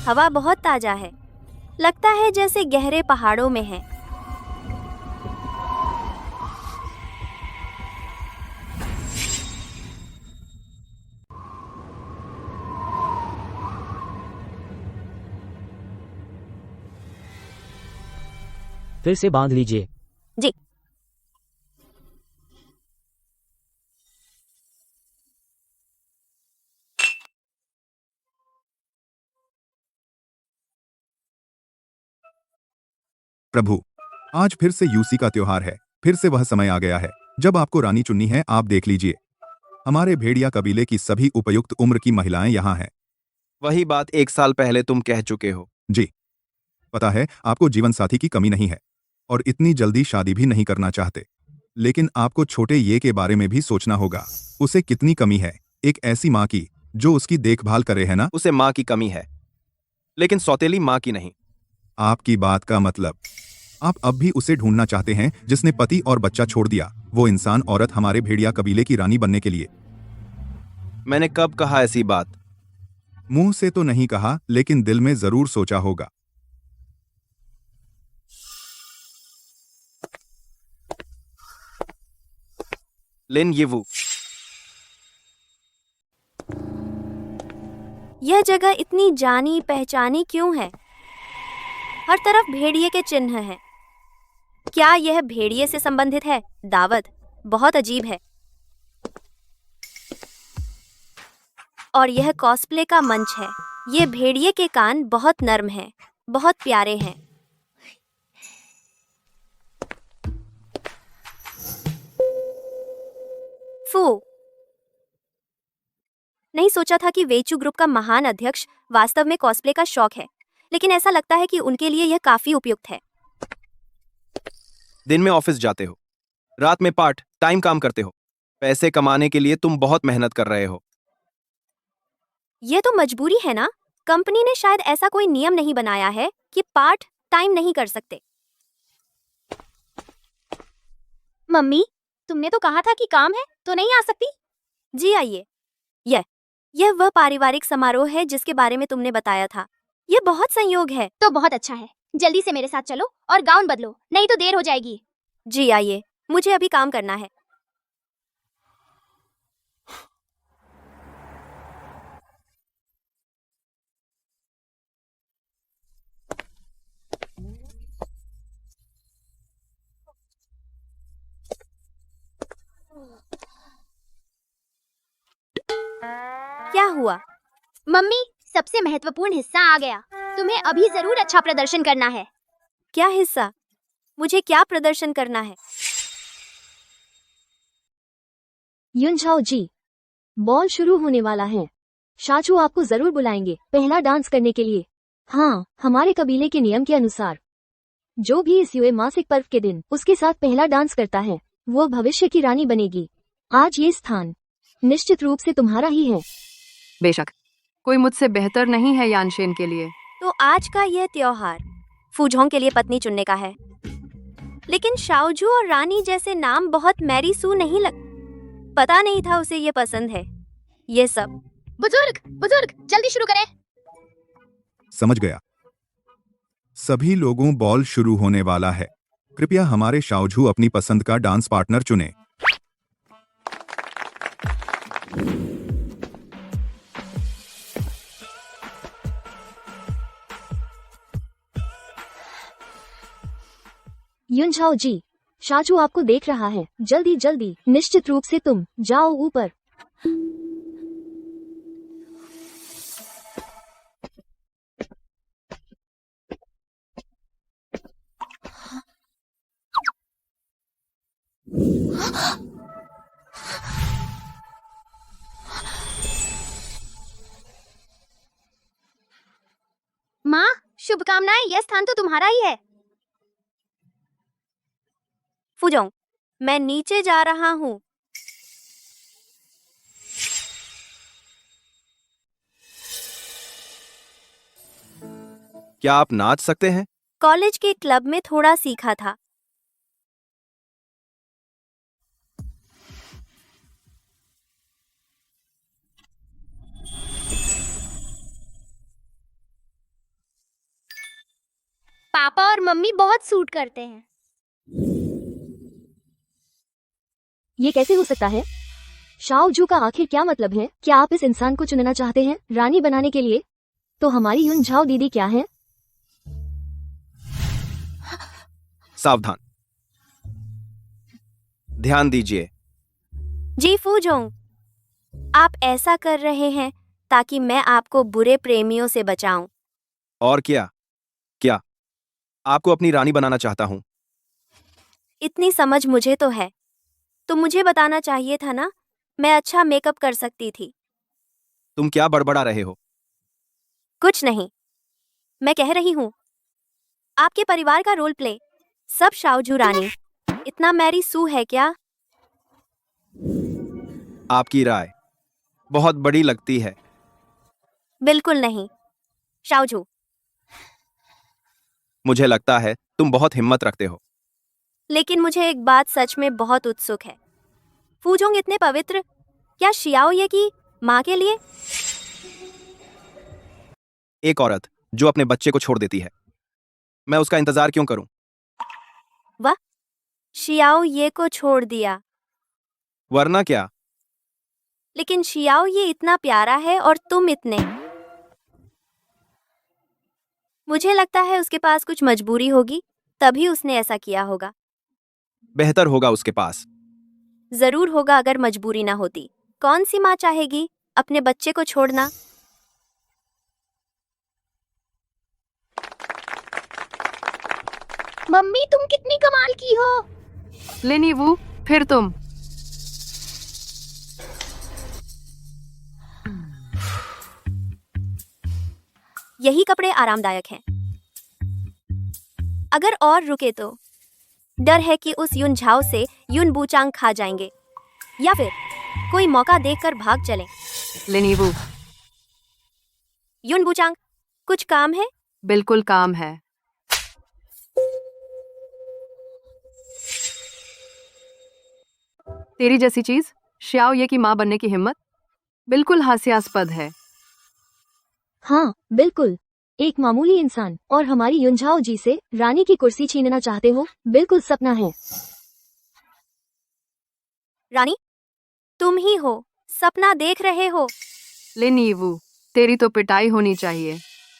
हवा बहुत ताजा है, लगता है जैसे गहरे पहाड़ों में है। फिर से बांध लीजिए। जी। प्रभु, आज फिर से यूसी का त्योहार है। फिर से वह समय आ गया है जब आपको रानी चुननी है। आप देख लीजिए, हमारे भेड़िया कबीले की सभी उपयुक्त उम्र की महिलाएं यहाँ हैं। वही बात 1 साल पहले तुम कह चुके हो। जी, पता है आपको जीवन साथी की कमी नहीं है और इतनी जल्दी शादी भी नहीं करना चाहते, लेकिन आपको छोटे ये के बारे में भी सोचना होगा। उसे कितनी कमी है एक ऐसी माँ की जो उसकी देखभाल करे, है ना? उसे माँ की कमी है, लेकिन सौतेली माँ की नहीं। आपकी बात का मतलब, आप अब भी उसे ढूंढना चाहते हैं जिसने पति और बच्चा छोड़ दिया, वो इंसान औरत हमारे भेड़िया कबीले की रानी बनने के लिए। मैंने कब कहा ऐसी बात? मुंह से तो नहीं कहा, लेकिन दिल में जरूर सोचा होगा। लिन यीवू, यह जगह इतनी जानी पहचानी क्यों है? हर तरफ भेड़िए के चिन्ह हैं। क्या यह भेड़िए से संबंधित है? दावत बहुत अजीब है। और यह कॉस्प्ले का मंच है। ये भेड़िए के कान बहुत नर्म हैं, बहुत प्यारे हैं। फू, नहीं सोचा था कि वेचू ग्रुप का महान अध्यक्ष वास्तव में कॉस्प्ले का शौक है, लेकिन ऐसा लगता है कि उनके लिए यह काफी उपयुक्त है। दिन में ऑफिस जाते हो, रात में पार्ट टाइम काम करते हो। पैसे कमाने के लिए तुम बहुत मेहनत कर रहे हो। यह तो मजबूरी है ना? कंपनी ने शायद ऐसा कोई नियम नहीं बनाया है कि पार्ट टाइम नहीं कर सकते। मम्मी, तुमने तो कहा था कि काम है तो नहीं आ सकती। जी आइए। यह वह पारिवारिक समारोह है जिसके बारे में तुमने बताया था। यह बहुत संयोग है। तो बहुत अच्छा है, जल्दी से मेरे साथ चलो और गाउन बदलो, नहीं तो देर हो जाएगी। जी आइए, मुझे अभी काम करना है। हुआ? मम्मी, सबसे महत्वपूर्ण हिस्सा आ गया। तुम्हें अभी जरूर अच्छा प्रदर्शन करना है। क्या हिस्सा? मुझे क्या प्रदर्शन करना है? युनझाओ जी, बॉल शुरू होने वाला है। शाचू आपको जरूर बुलाएंगे पहला डांस करने के लिए। हाँ, हमारे कबीले के नियम के अनुसार जो भी इस युए मासिक पर्व के दिन उसके साथ पहला डांस करता है वो भविष्य की रानी बनेगी। आज ये स्थान निश्चित रूप से तुम्हारा ही है। बेशक, कोई मुझसे बेहतर नहीं है यानशेन के लिए। तो आज का यह त्योहार फूजोंग के लिए पत्नी चुनने का है। लेकिन शाओजू और रानी जैसे नाम बहुत मैरी सू नहीं लग। पता नहीं था उसे ये पसंद है। ये सब बुजुर्ग जल्दी शुरू करें। समझ गया। सभी लोगों, बॉल शुरू होने वाला है। कृपया हमारे शाओझू अपनी पसंद का डांस पार्टनर चुनें। युनझाओ जी, शाचू आपको देख रहा है। जल्दी जल्दी, निश्चित रूप से तुम जाओ ऊपर। माँ, शुभकामनाएं। यह स्थान तो तुम्हारा ही है। फूजोंग, मैं नीचे जा रहा हूँ। क्या आप नाच सकते हैं? कॉलेज के क्लब में थोड़ा सीखा था। पापा और मम्मी बहुत सूट करते हैं। ये कैसे हो सकता है? शाओजू का आखिर क्या मतलब है? क्या आप इस इंसान को चुनना चाहते हैं रानी बनाने के लिए? तो हमारी युनझाओ दीदी क्या है? सावधान, ध्यान दीजिए। जी फूजोंग, आप ऐसा कर रहे हैं ताकि मैं आपको बुरे प्रेमियों से बचाऊं। और क्या आपको अपनी रानी बनाना चाहता हूं? इतनी समझ मुझे तो है। तो मुझे बताना चाहिए था ना, मैं अच्छा मेकअप कर सकती थी। तुम क्या बड़बड़ा रहे हो? कुछ नहीं, मैं कह रही हूँ आपके परिवार का रोल प्ले सब शाओजू रानी इतना मैरी सू है क्या? आपकी राय बहुत बड़ी लगती है। बिल्कुल नहीं शाओजू। मुझे लगता है तुम बहुत हिम्मत रखते हो। लेकिन मुझे एक बात सच में बहुत उत्सुक है। फूजोंग इतने पवित्र, क्या शियाओ ये की माँ के लिए? एक औरत जो अपने बच्चे को छोड़ देती है, मैं उसका इंतजार क्यों करूं? वाह, शियाओ ये को छोड़ दिया। वरना क्या? लेकिन शियाओ ये इतना प्यारा है और तुम इतने। मुझे लगता है उसके पास कुछ मजबूरी होगी, तभी उसने ऐसा किया होगा। बेहतर होगा उसके पास। जरूर होगा अगर मजबूरी ना होती। कौन सी माँ चाहेगी अपने बच्चे को छोड़ना? मम्मी, तुम कितनी कमाल की हो। लेनी वू, फिर तुम। यही कपड़े आरामदायक हैं। अगर और रुके तो डर है कि उस युन झाओ से युन बूचांग खा जाएंगे या फिर कोई मौका देखकर भाग चलें। लेनी वू, युन बूचांग, कुछ काम है? बिल्कुल काम है। तेरी जैसी चीज, श्याओ ये की माँ बनने की हिम्मत बिल्कुल हास्यास्पद है। हाँ बिल्कुल, एक मामूली इंसान और हमारी युनझाओ जी से रानी की कुर्सी छीनना चाहते हो? बिल्कुल सपना है। रानी, तुम ही हो, सपना देख रहे हो। लेनी वू, तेरी तो पिटाई होनी चाहिए।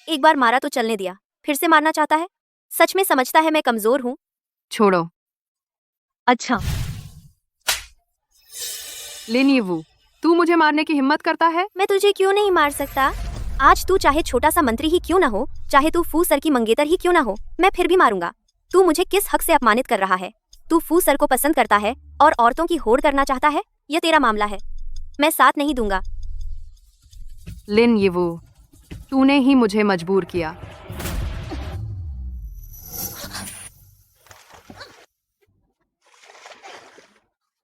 एक बार मारा तो चलने दिया, फिर से मारना चाहता है? सच में समझता है मैं कमजोर हूँ? छोड़ो। अच्छा, लेनी वू, तू मुझे मारने की हिम्मत करता है? मैं तुझे क्यों नहीं मार सकता? आज तू चाहे छोटा सा मंत्री ही क्यों ना हो, चाहे तू फू सर की मंगेतर ही क्यों ना हो, मैं फिर भी मारूंगा। तू मुझे किस हक से अपमानित कर रहा है? तू फू सर को पसंद करता है और औरतों की होड़ करना चाहता है? यह तेरा मामला है, मैं साथ नहीं दूंगा। लिन यीवू, तूने ही मुझे मजबूर किया।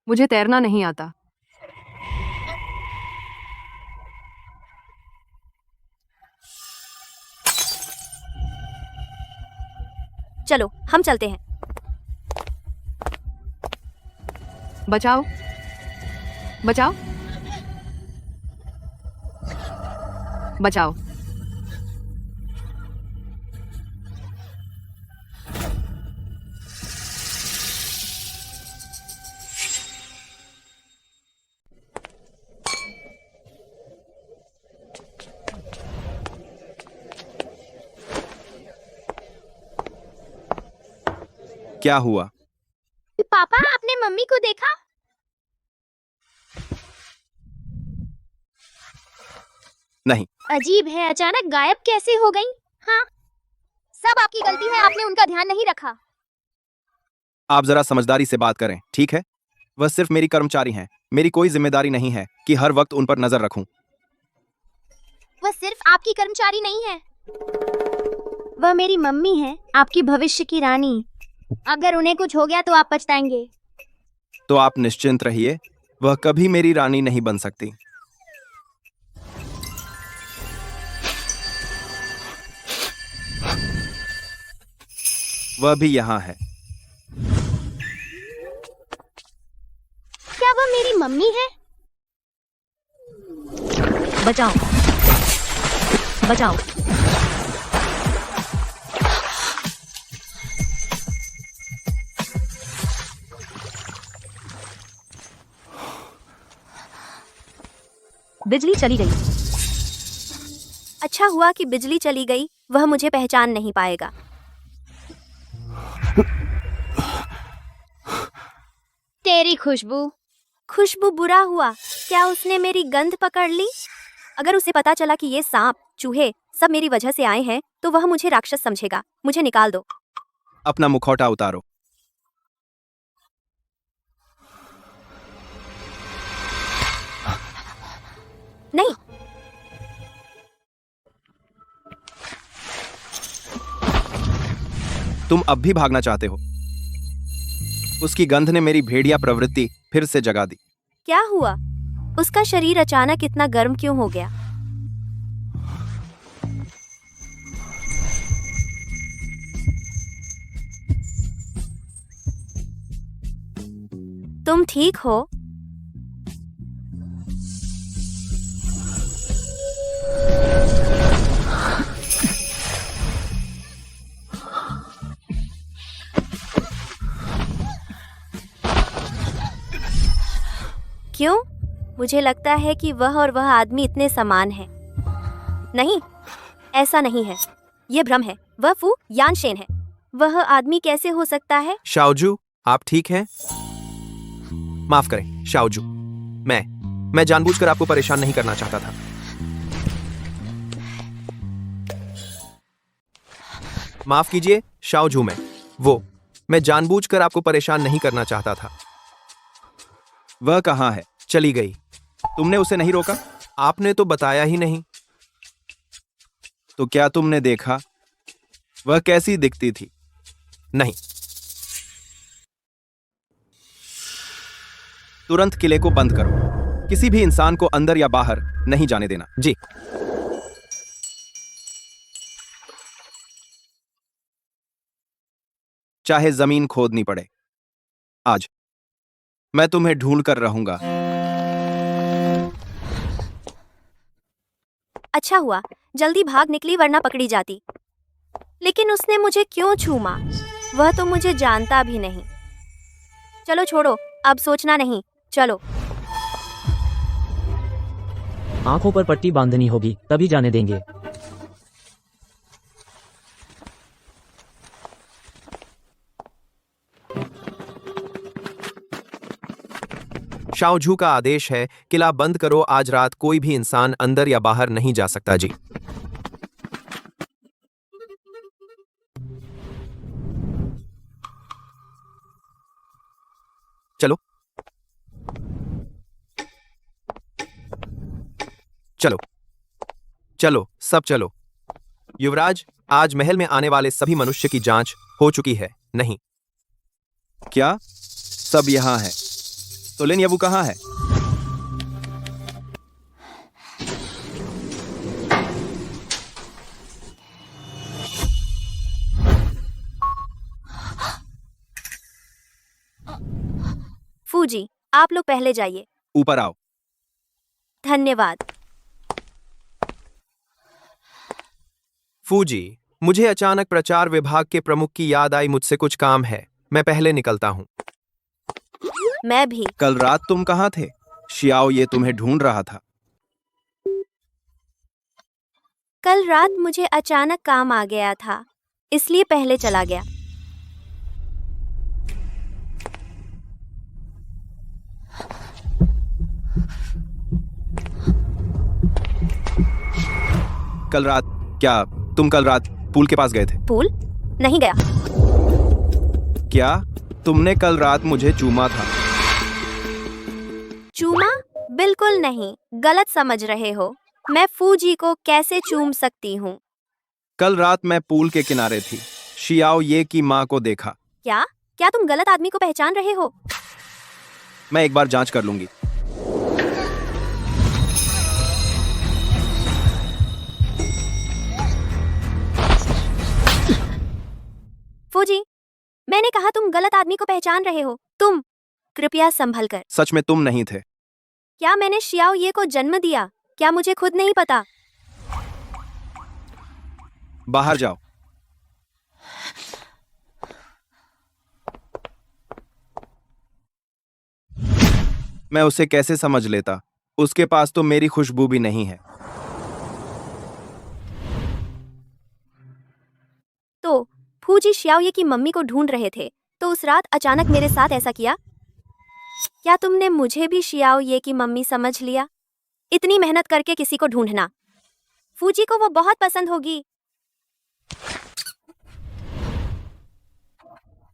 मुझे तैरना नहीं आता। चलो हम चलते हैं। बचाओ, बचाओ, बचाओ। क्या हुआ? पापा, आपने मम्मी को देखा? नहीं। अजीब है, अचानक गायब कैसे हो गई? हाँ, सब आपकी गलती है, आपने उनका ध्यान नहीं रखा। आप जरा समझदारी से बात करें, ठीक है? वह सिर्फ मेरी कर्मचारी हैं, मेरी कोई जिम्मेदारी नहीं है कि हर वक्त उन पर नजर रखूं। वह सिर्फ आपकी कर्मचारी नहीं है, वह मेरी मम्मी है, आपकी भविष्य की रानी। अगर उन्हें कुछ हो गया तो आप पछताएंगे। तो आप निश्चिंत रहिए, वह कभी मेरी रानी नहीं बन सकती। वह भी यहाँ है। क्या वह मेरी मम्मी है? बचाओ, बचाओ। बिजली चली गई। अच्छा हुआ कि बिजली चली गई, वह मुझे पहचान नहीं पाएगा। तेरी खुशबू। खुशबू बुरा हुआ, क्या उसने मेरी गंध पकड़ ली? अगर उसे पता चला कि ये सांप, चूहे सब मेरी वजह से आए हैं, तो वह मुझे राक्षस समझेगा। मुझे निकाल दो। अपना मुखौटा उतारो। नहीं, तुम अब भी भागना चाहते हो? उसकी गंध ने मेरी भेड़िया प्रवृत्ति फिर से जगा दी। क्या हुआ? उसका शरीर अचानक इतना गर्म क्यों हो गया? तुम ठीक हो? क्यों? मुझे लगता है कि वह और वह आदमी इतने समान हैं। नहीं, ऐसा नहीं है, यह भ्रम है। वह फू यानशेन है। वह आदमी कैसे हो सकता है? शाओजू, आप ठीक हैं? माफ करें शाओजू, मैं जानबूझकर आपको परेशान नहीं करना चाहता था। माफ कीजिए शाओजू, मैं जानबूझकर आपको परेशान नहीं करना चाहता था। वह कहाँ है? चली गई। तुमने उसे नहीं रोका? आपने तो बताया ही नहीं। तो क्या तुमने देखा वह कैसी दिखती थी? नहीं। तुरंत किले को बंद करो। किसी भी इंसान को अंदर या बाहर नहीं जाने देना। जी। चाहे जमीन खोदनी पड़े, आज मैं तुम्हें ढूंढ कर रहूंगा। अच्छा हुआ जल्दी भाग निकली, वरना पकड़ी जाती। लेकिन उसने मुझे क्यों छूमा? वह तो मुझे जानता भी नहीं। चलो छोड़ो, अब सोचना नहीं, चलो। आंखों पर पट्टी बांधनी होगी, तभी जाने देंगे। शाओझू का आदेश है, किला बंद करो, आज रात कोई भी इंसान अंदर या बाहर नहीं जा सकता जी। चलो चलो चलो, सब चलो। युवराज, आज महल में आने वाले सभी मनुष्य की जांच हो चुकी है। नहीं। क्या? सब यहां है। तो लिन यबू कहां है? फूजी, आप लोग पहले जाइए। ऊपर आओ। धन्यवाद। फूजी, मुझे अचानक प्रचार विभाग के प्रमुख की याद आई, मुझसे कुछ काम है, मैं पहले निकलता हूं। मैं भी। कल रात तुम कहां थे? शियाओ ये तुम्हें ढूंढ रहा था। कल रात मुझे अचानक काम आ गया था, इसलिए पहले चला गया। कल रात? क्या तुम कल रात पूल के पास गए थे? पूल? नहीं गया। क्या तुमने कल रात मुझे चूमा था? चूमा? बिल्कुल नहीं, गलत समझ रहे हो। मैं फूजी को कैसे चूम सकती हूँ? कल रात मैं पूल के किनारे थी, शियाओ ये की माँ को देखा। क्या? क्या तुम गलत आदमी को पहचान रहे हो? मैं एक बार जांच कर लूंगी। फूजी, मैंने कहा तुम गलत आदमी को पहचान रहे हो। तुम कृपया संभल कर। सच में तुम नहीं थे। क्या मैंने शियाओ ये को जन्म दिया? क्या मुझे खुद नहीं पता? बाहर जाओ। मैं उसे कैसे समझ लेता? उसके पास तो मेरी खुशबू भी नहीं है। तो फूजी शियाओ ये की मम्मी को ढूंढ रहे थे, तो उस रात अचानक मेरे साथ ऐसा किया? क्या तुमने मुझे भी शियाओ ये की मम्मी समझ लिया? इतनी मेहनत करके किसी को ढूंढना, फूजी को वो बहुत पसंद होगी।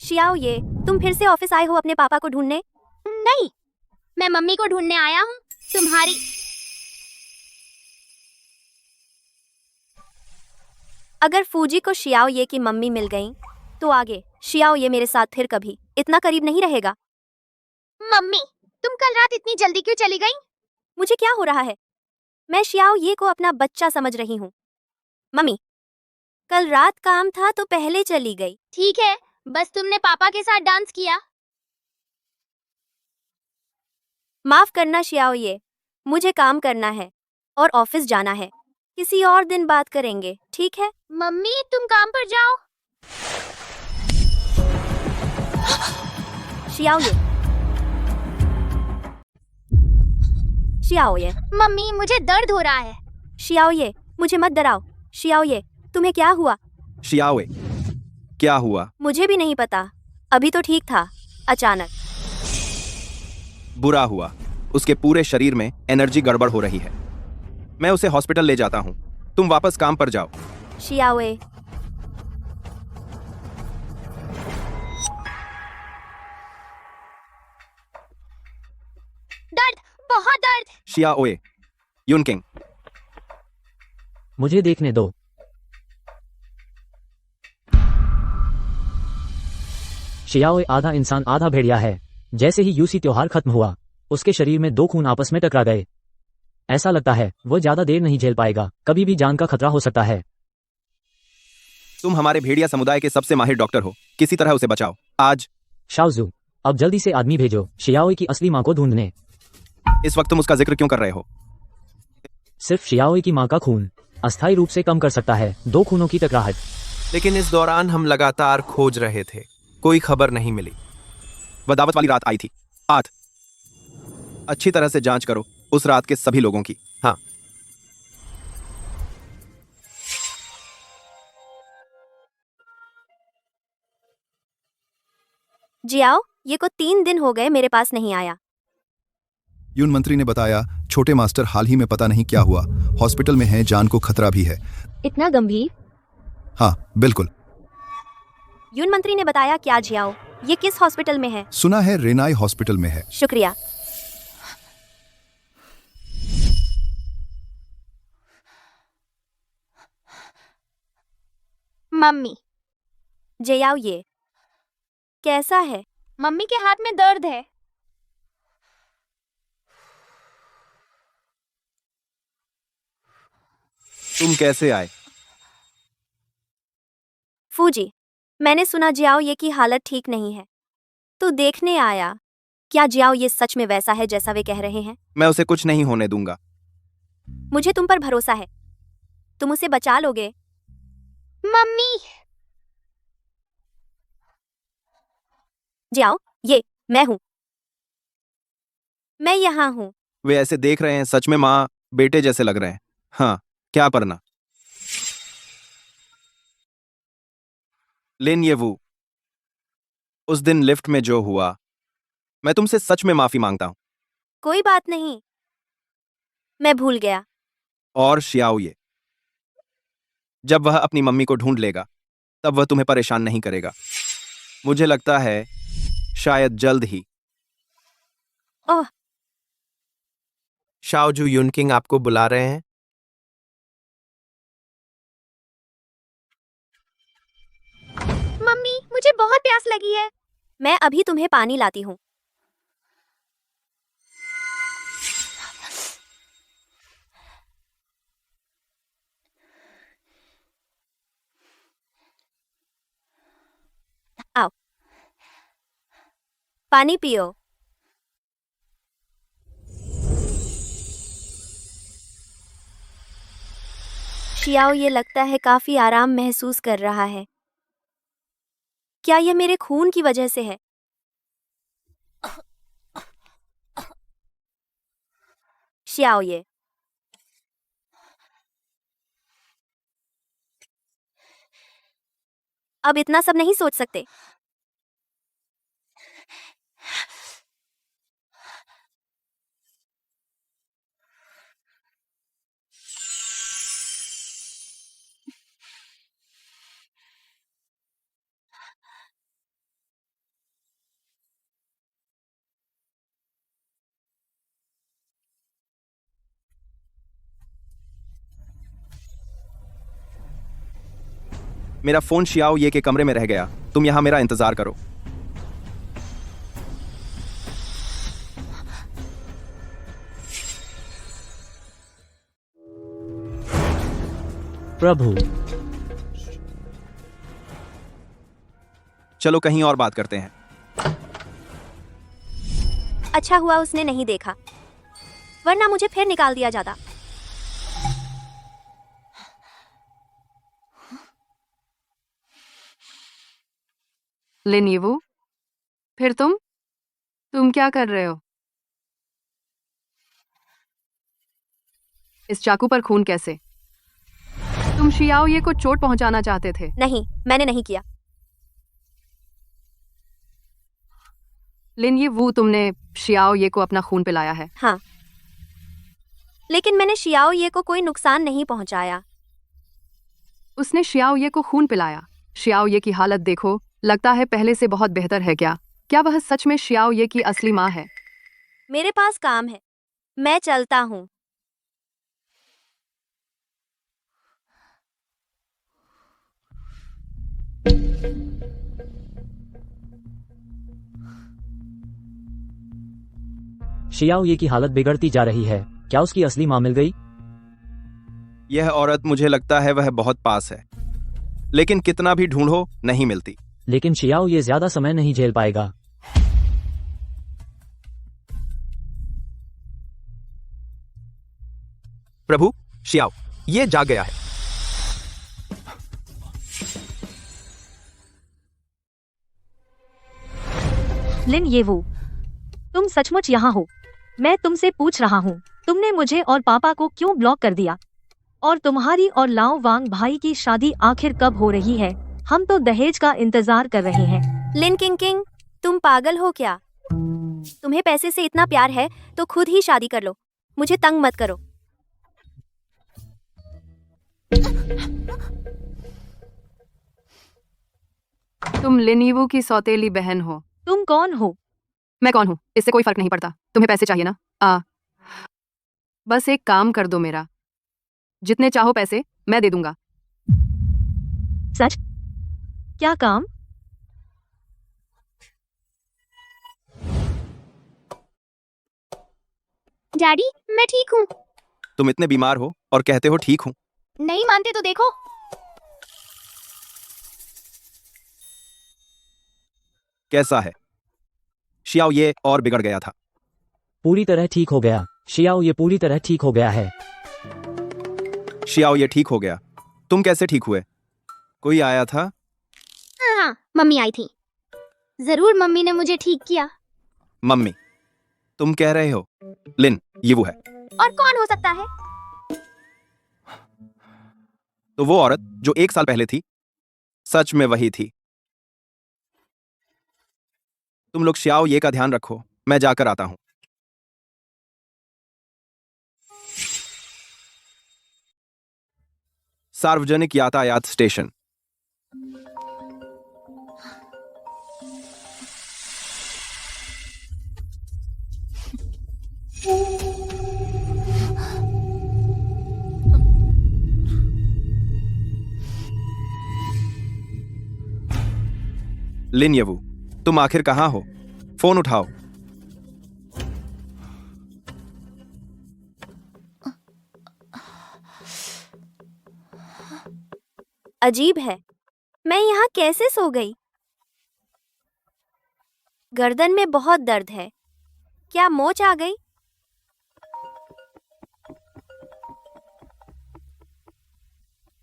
शियाओ ये, तुम फिर से ऑफिस आए हो अपने पापा को ढूंढने? नहीं, मैं मम्मी को ढूंढने आया हूँ। तुम्हारी अगर फूजी को शियाओ ये की मम्मी मिल गई, तो आगे शियाओ ये मेरे साथ फिर कभी इतना करीब नहीं रहेगा। मम्मी, तुम कल रात इतनी जल्दी क्यों चली गई? मुझे क्या हो रहा है? मैं शियाओ ये को अपना बच्चा समझ रही हूँ। मम्मी, कल रात काम था तो पहले चली गई। ठीक है, बस तुमने पापा के साथ डांस किया। माफ करना शियाओ ये, मुझे काम करना है और ऑफिस जाना है। किसी और दिन बात करेंगे, ठीक है? मम्मी, तुम काम पर जाओ। शियाओ ये, शियाओ ये, मम्मी, मुझे दर्द हो रहा है। शियाओ ये, मुझे मत डराओ। शियाओ ये, तुम्हें क्या हुआ? शियाओए, क्या हुआ? मुझे भी नहीं पता, अभी तो ठीक था, अचानक। बुरा हुआ, उसके पूरे शरीर में एनर्जी गड़बड़ हो रही है। मैं उसे हॉस्पिटल ले जाता हूँ, तुम वापस काम पर जाओ। शियाओ ये, दर्द, बहुत दर्द। शियाओए, युनकिंग, मुझे देखने दो। शियाओए आधा इंसान आधा भेड़िया है। जैसे ही यूसी त्योहार खत्म हुआ, उसके शरीर में दो खून आपस में टकरा गए। ऐसा लगता है वो ज्यादा देर नहीं झेल पाएगा, कभी भी जान का खतरा हो सकता है। तुम हमारे भेड़िया समुदाय के सबसे माहिर डॉक्टर हो, किसी तरह उसे बचाओ आज। शाओजू, अब जल्दी से आदमी भेजो शियाओए की असली माँ को ढूंढने। इस वक्त तुम उसका जिक्र क्यों कर रहे हो? सिर्फ शियाओए की माँ का खून अस्थायी रूप से कम कर सकता है दो खूनों की टकराहट। लेकिन इस दौरान हम लगातार खोज रहे थे, कोई खबर नहीं मिली। वह दावत वाली रात आई थी। अच्छी तरह से जांच करो उस रात के सभी लोगों की। हाँ, जियाओ ये को 3 दिन हो गए मेरे पास नहीं आया। यून मंत्री ने बताया, छोटे मास्टर हाल ही में पता नहीं क्या हुआ, हॉस्पिटल में हैं, जान को खतरा भी है। इतना गंभीर? हाँ बिल्कुल। यून मंत्री ने बताया क्या जियाओ, ये किस हॉस्पिटल में है? सुना है रेनाई हॉस्पिटल में है। शुक्रिया। मम्मी, जियाओ ये कैसा है? मम्मी के हाथ में दर्द है। तुम कैसे आए? फूजी, मैंने सुना जियाओ ये की हालत ठीक नहीं है, तो देखने आया। क्या जियाओ ये सच में वैसा है जैसा वे कह रहे हैं? मैं उसे कुछ नहीं होने दूंगा। मुझे तुम पर भरोसा है, तुम उसे बचा लोगे। मम्मी, जियाओ ये मैं हूं, मैं यहाँ हूं। वे ऐसे देख रहे हैं, सच में माँ बेटे जैसे लग रहे हैं। हाँ, क्या करना। लिन ये वो उस दिन लिफ्ट में जो हुआ, मैं तुमसे सच में माफी मांगता हूं। कोई बात नहीं, मैं भूल गया। और शियाओ ये, जब वह अपनी मम्मी को ढूंढ लेगा तब वह तुम्हें परेशान नहीं करेगा। मुझे लगता है शायद जल्द ही। ओह, शाओजू युनकिंग आपको बुला रहे हैं। मम्मी, मुझे बहुत प्यास लगी है। मैं अभी तुम्हें पानी लाती हूँ। आओ, पानी पियो। शियाओ ये लगता है काफी आराम महसूस कर रहा है। क्या यह मेरे खून की वजह से है? शियाओ ये, अब इतना सब नहीं सोच सकते। मेरा फोन शियाओ ये के कमरे में रह गया, तुम यहां मेरा इंतजार करो। प्रभु, चलो कहीं और बात करते हैं। अच्छा हुआ उसने नहीं देखा, वरना मुझे फिर निकाल दिया जाता। लिन यीवू, फिर तुम क्या कर रहे हो? इस चाकू पर खून कैसे? तुम शियाओ ये को चोट पहुंचाना चाहते थे। नहीं, मैंने नहीं किया। लिन यीवू, तुमने शियाओ ये को अपना खून पिलाया है। हाँ, लेकिन मैंने शियाओ ये को कोई नुकसान नहीं पहुंचाया। उसने शियाओ ये को खून पिलाया। शियाओ ये की हालत देखो, लगता है पहले से बहुत बेहतर है। क्या वह सच में शियाओ ये की असली माँ है? मेरे पास काम है, मैं चलता हूँ। शियाओ ये की हालत बिगड़ती जा रही है। क्या उसकी असली माँ मिल गई? यह औरत मुझे लगता है वह बहुत पास है, लेकिन कितना भी ढूंढो नहीं मिलती। लेकिन शियाओ ये ज्यादा समय नहीं झेल पाएगा। प्रभु, शियाओ ये जाग गया है। लिन येवू, तुम सचमुच यहाँ हो? मैं तुमसे पूछ रहा हूँ, तुमने मुझे और पापा को क्यों ब्लॉक कर दिया? और तुम्हारी और लाओ वांग भाई की शादी आखिर कब हो रही है? हम तो दहेज का इंतजार कर रहे हैं। लिन किंग किंग, तुम पागल हो क्या? तुम्हें पैसे से इतना प्यार है तो खुद ही शादी कर लो, मुझे तंग मत करो। तुम लिनीवू की सौतेली बहन हो। तुम कौन हो? मैं कौन हूँ इससे कोई फर्क नहीं पड़ता। तुम्हें पैसे चाहिए ना? बस एक काम कर दो मेरा, जितने चाहो पैसे मैं दे दूंगा। सच? क्या काम? डैडी, मैं ठीक हूँ। तुम इतने बीमार हो और कहते हो ठीक हूँ। नहीं मानते तो देखो। कैसा है शियाओ? ये और बिगड़ गया था। पूरी तरह ठीक हो गया शियाओ, ये पूरी तरह ठीक हो गया है। शियाओ ये ठीक हो गया। तुम कैसे ठीक हुए? कोई आया था? हाँ, मम्मी आई थी। जरूर मम्मी ने मुझे ठीक किया। मम्मी? तुम कह रहे हो लिन ये वो है? और कौन हो सकता है? तो वो औरत जो 1 साल पहले थी, सच में वही थी। तुम लोग शियाओ ये का ध्यान रखो, मैं जाकर आता हूं। सार्वजनिक यातायात स्टेशन। लिन यवू, तुम आखिर कहां हो? फोन उठाओ। अजीब है, मैं यहाँ कैसे सो गई? गर्दन में बहुत दर्द है, क्या मोच आ गई?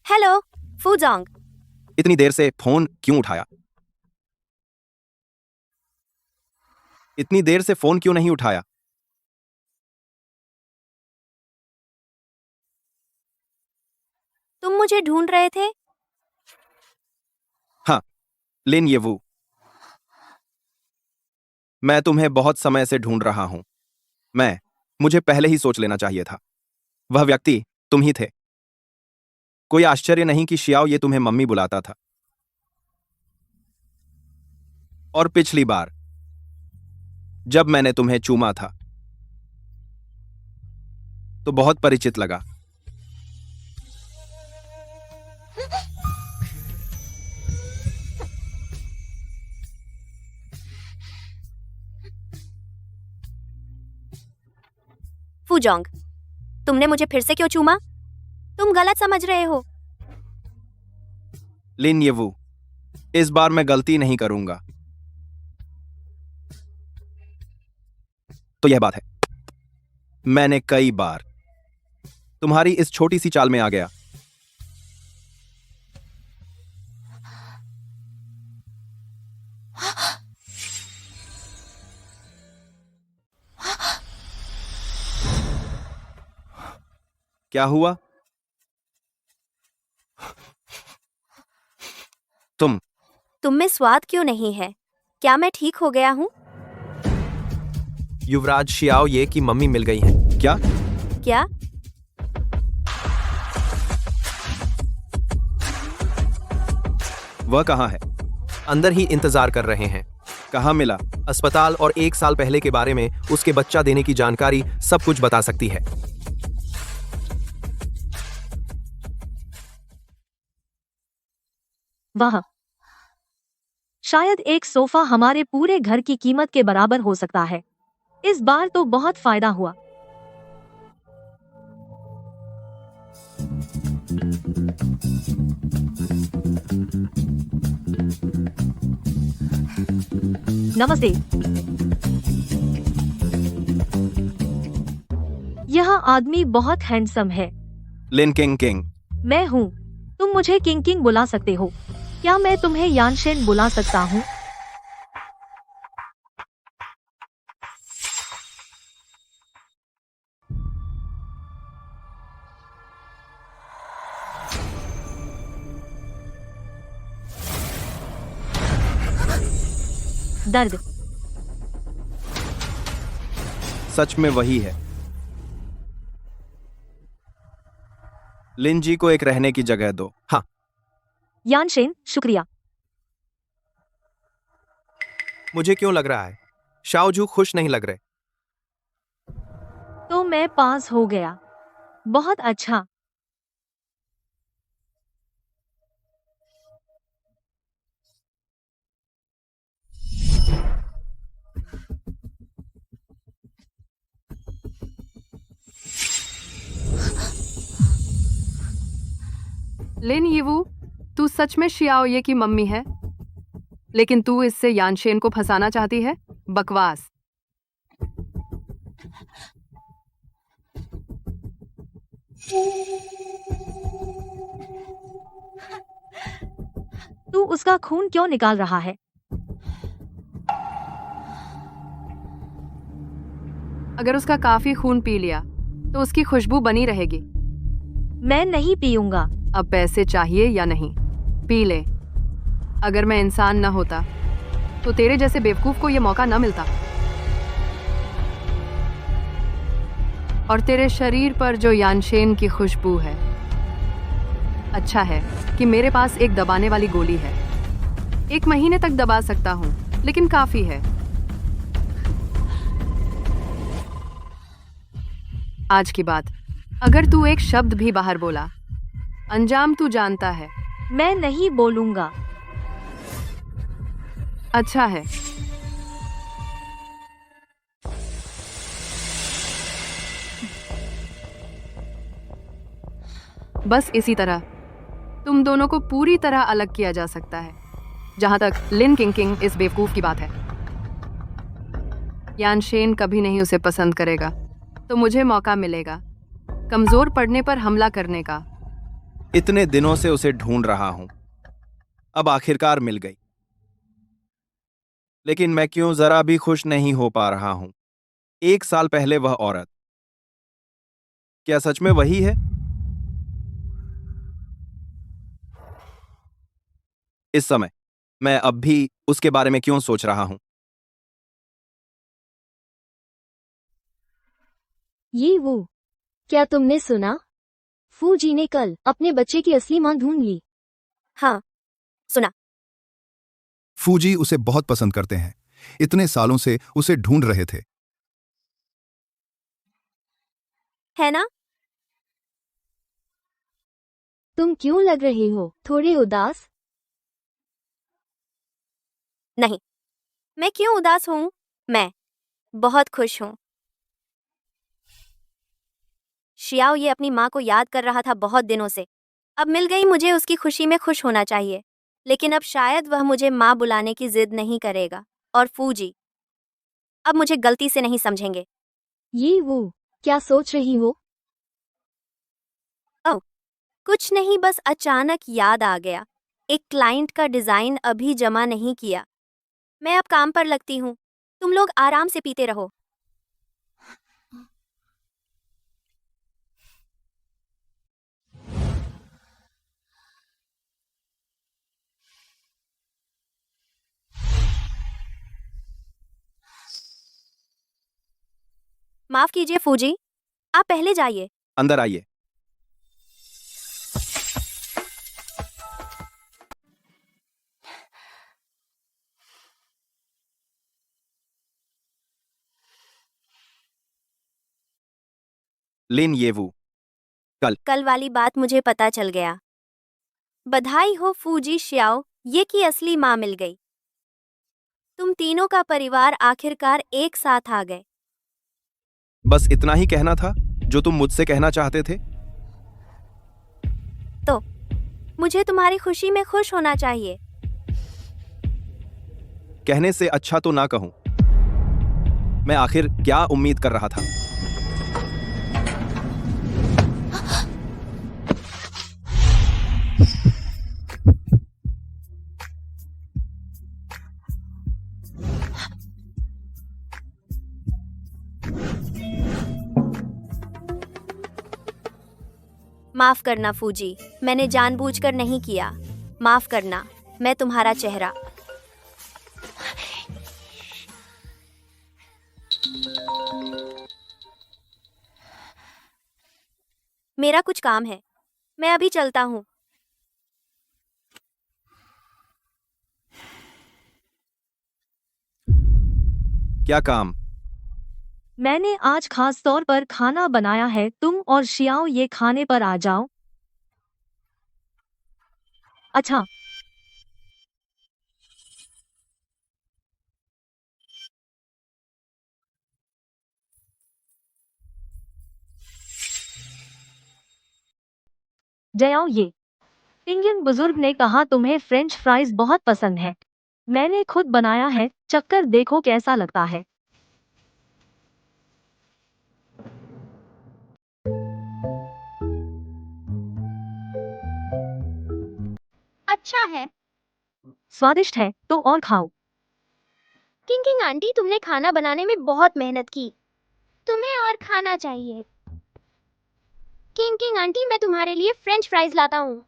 हेलो फूजोंग। इतनी देर से फोन क्यों उठाया? इतनी देर से फोन क्यों नहीं उठाया? तुम मुझे ढूंढ रहे थे? हाँ लिन येवू, मैं तुम्हें बहुत समय से ढूंढ रहा हूं। मुझे पहले ही सोच लेना चाहिए था। वह व्यक्ति तुम ही थे। कोई आश्चर्य नहीं कि शियाओ ये तुम्हें मम्मी बुलाता था। और पिछली बार जब मैंने तुम्हें चूमा था तो बहुत परिचित लगा। फूजोंग, तुमने मुझे फिर से क्यों चूमा? तुम गलत समझ रहे हो। लिन येवू, इस बार मैं गलती नहीं करूंगा। तो यह बात है, मैंने कई बार तुम्हारी इस छोटी सी चाल में आ गया। क्या हुआ? तुम में स्वाद क्यों नहीं है? क्या मैं ठीक हो गया हूँ? युवराज शियाओ ये की मम्मी मिल गई हैं। क्या? क्या? वह कहाँ है? अंदर ही इंतजार कर रहे हैं। कहाँ मिला? अस्पताल और 1 साल पहले के बारे में उसके बच्चा देने की जानकारी सब कुछ बता सकती है। वाह, शायद एक सोफा हमारे पूरे घर की कीमत के बराबर हो सकता है। इस बार तो बहुत फायदा हुआ। नमस्ते। यह आदमी बहुत हैंडसम है। लिन किंग किंग। मैं हूँ। तुम मुझे किंग किंग बुला सकते हो। क्या मैं तुम्हें यानशेन बुला सकता हूँ? दर्द। सच में वही है? लिन जी को एक रहने की जगह दो। हाँ, यानशेन, शुक्रिया। मुझे क्यों लग रहा है शाओजू खुश नहीं लग रहे। तो मैं पास हो गया। बहुत अच्छा। लिन यीवू, तू सच में शियाओ ये की मम्मी है? लेकिन तू इससे यानशेन को फंसाना चाहती है? बकवास। तू उसका खून क्यों निकाल रहा है? अगर उसका काफी खून पी लिया तो उसकी खुशबू बनी रहेगी। मैं नहीं पीऊंगा। अब पैसे चाहिए या नहीं? पी ले। अगर मैं इंसान न होता तो तेरे जैसे बेवकूफ को यह मौका न मिलता। और तेरे शरीर पर जो यानशेन की खुशबू है, अच्छा है कि मेरे पास एक दबाने वाली गोली है। 1 महीने तक दबा सकता हूँ, लेकिन काफी है। आज की बात, अगर तू एक शब्द भी बाहर बोला, अंजाम तू जानता है। मैं नहीं बोलूंगा। अच्छा है। बस इसी तरह तुम दोनों को पूरी तरह अलग किया जा सकता है। जहां तक लिन किंग इस बेवकूफ की बात है, यानशेन कभी नहीं उसे पसंद करेगा, तो मुझे मौका मिलेगा कमजोर पड़ने पर हमला करने का। इतने दिनों से उसे ढूंढ रहा हूं, अब आखिरकार मिल गई। लेकिन मैं क्यों जरा भी खुश नहीं हो पा रहा हूं? 1 साल पहले वह औरत, क्या सच में वही है? इस समय मैं अब भी उसके बारे में क्यों सोच रहा हूं? ये वो, क्या तुमने सुना? फूजी ने कल अपने बच्चे की असली मां ढूंढ ली। हाँ, सुना। फूजी उसे बहुत पसंद करते हैं। इतने सालों से उसे ढूंढ रहे थे। है ना? तुम क्यों लग रहे हो थोड़े उदास? नहीं, मैं क्यों उदास हूं? मैं बहुत खुश हूं। शियाओ ये अपनी माँ को याद कर रहा था बहुत दिनों से। अब मिल गई, मुझे उसकी खुशी में खुश होना चाहिए। लेकिन अब शायद वह मुझे माँ बुलाने की जिद नहीं करेगा। और फूजी अब मुझे गलती से नहीं समझेंगे। ये वो, क्या सोच रही हो? ओह, कुछ नहीं, बस अचानक याद आ गया। एक क्लाइंट का डिज़ाइन अभी जमा नहीं किया। मैं अब काम पर लगती हूँ। तुम लोग आराम से पीते रहो। माफ कीजिए फूजी, आप पहले जाइए। अंदर आइए। लिन येवू, कल वाली बात मुझे पता चल गया। बधाई हो फूजी शियाओ, ये की असली माँ मिल गई। तुम तीनों का परिवार आखिरकार एक साथ आ गए। बस इतना ही कहना था जो तुम मुझसे कहना चाहते थे? तो मुझे तुम्हारी खुशी में खुश होना चाहिए। कहने से अच्छा तो ना कहूं। मैं आखिर क्या उम्मीद कर रहा था? माफ करना फूजी, मैंने जानबूझकर नहीं किया। माफ करना, मैं तुम्हारा चेहरा। मेरा कुछ काम है, मैं अभी चलता हूँ। क्या काम? मैंने आज खास तौर पर खाना बनाया है, तुम और शियाओ ये खाने पर आ जाओ। अच्छा। जाओ ये। इंडियन बुजुर्ग ने कहा तुम्हें फ्रेंच फ्राइज बहुत पसंद है। मैंने खुद बनाया है, चक्कर देखो कैसा लगता है। अच्छा है। स्वादिष्ट है तो और खाओ। किंग किंग आंटी, तुमने खाना बनाने में बहुत मेहनत की, तुम्हें और खाना चाहिए। किंग किंग आंटी, मैं तुम्हारे लिए फ्रेंच फ्राइज लाता हूँ।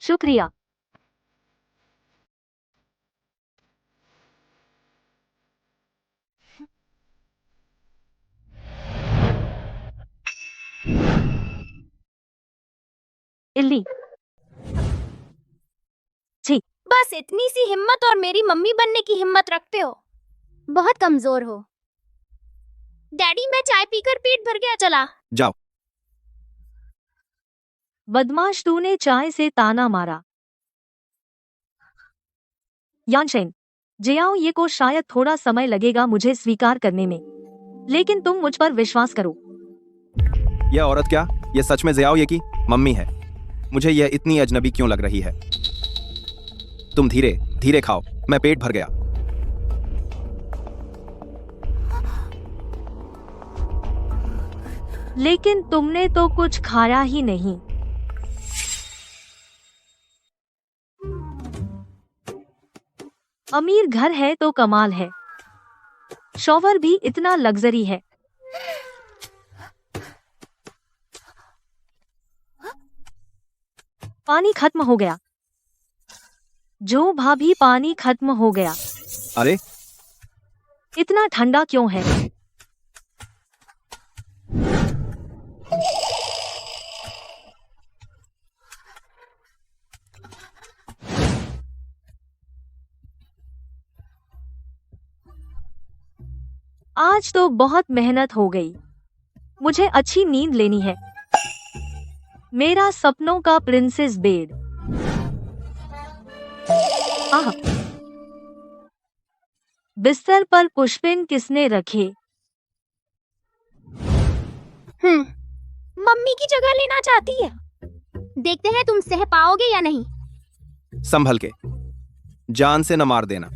शुक्रिया। इल्ली। छी। बस इतनी सी हिम्मत और मेरी मम्मी बनने की हिम्मत रखते हो, बहुत कमजोर हो। डैडी, मैं चाय पीकर पेट भर गया, चला। जाओ। बदमाश, तूने चाय से ताना मारा। यानशेन, जियाओ ये को शायद थोड़ा समय लगेगा मुझे स्वीकार करने में, लेकिन तुम मुझ पर विश्वास करो। यह औरत क्या? यह सच में ज़ियाओ ये की मम्मी है? मुझे यह इतनी अजनबी क्यों लग रही है? तुम धीरे धीरे खाओ, मैं पेट भर गया। लेकिन तुमने तो कुछ खाया ही नहीं। अमीर घर है तो कमाल है, शॉवर भी इतना लग्जरी है। पानी खत्म हो गया। जो भाभी, पानी खत्म हो गया। अरे, इतना ठंडा क्यों है? आज तो बहुत मेहनत हो गई, मुझे अच्छी नींद लेनी है। मेरा सपनों का प्रिंसेस बेड। आह, बिस्तर पर पुष्पिन किसने रखे? मम्मी की जगह लेना चाहती है। देखते हैं तुम सह पाओगे या नहीं। संभल के, जान से न मार देना।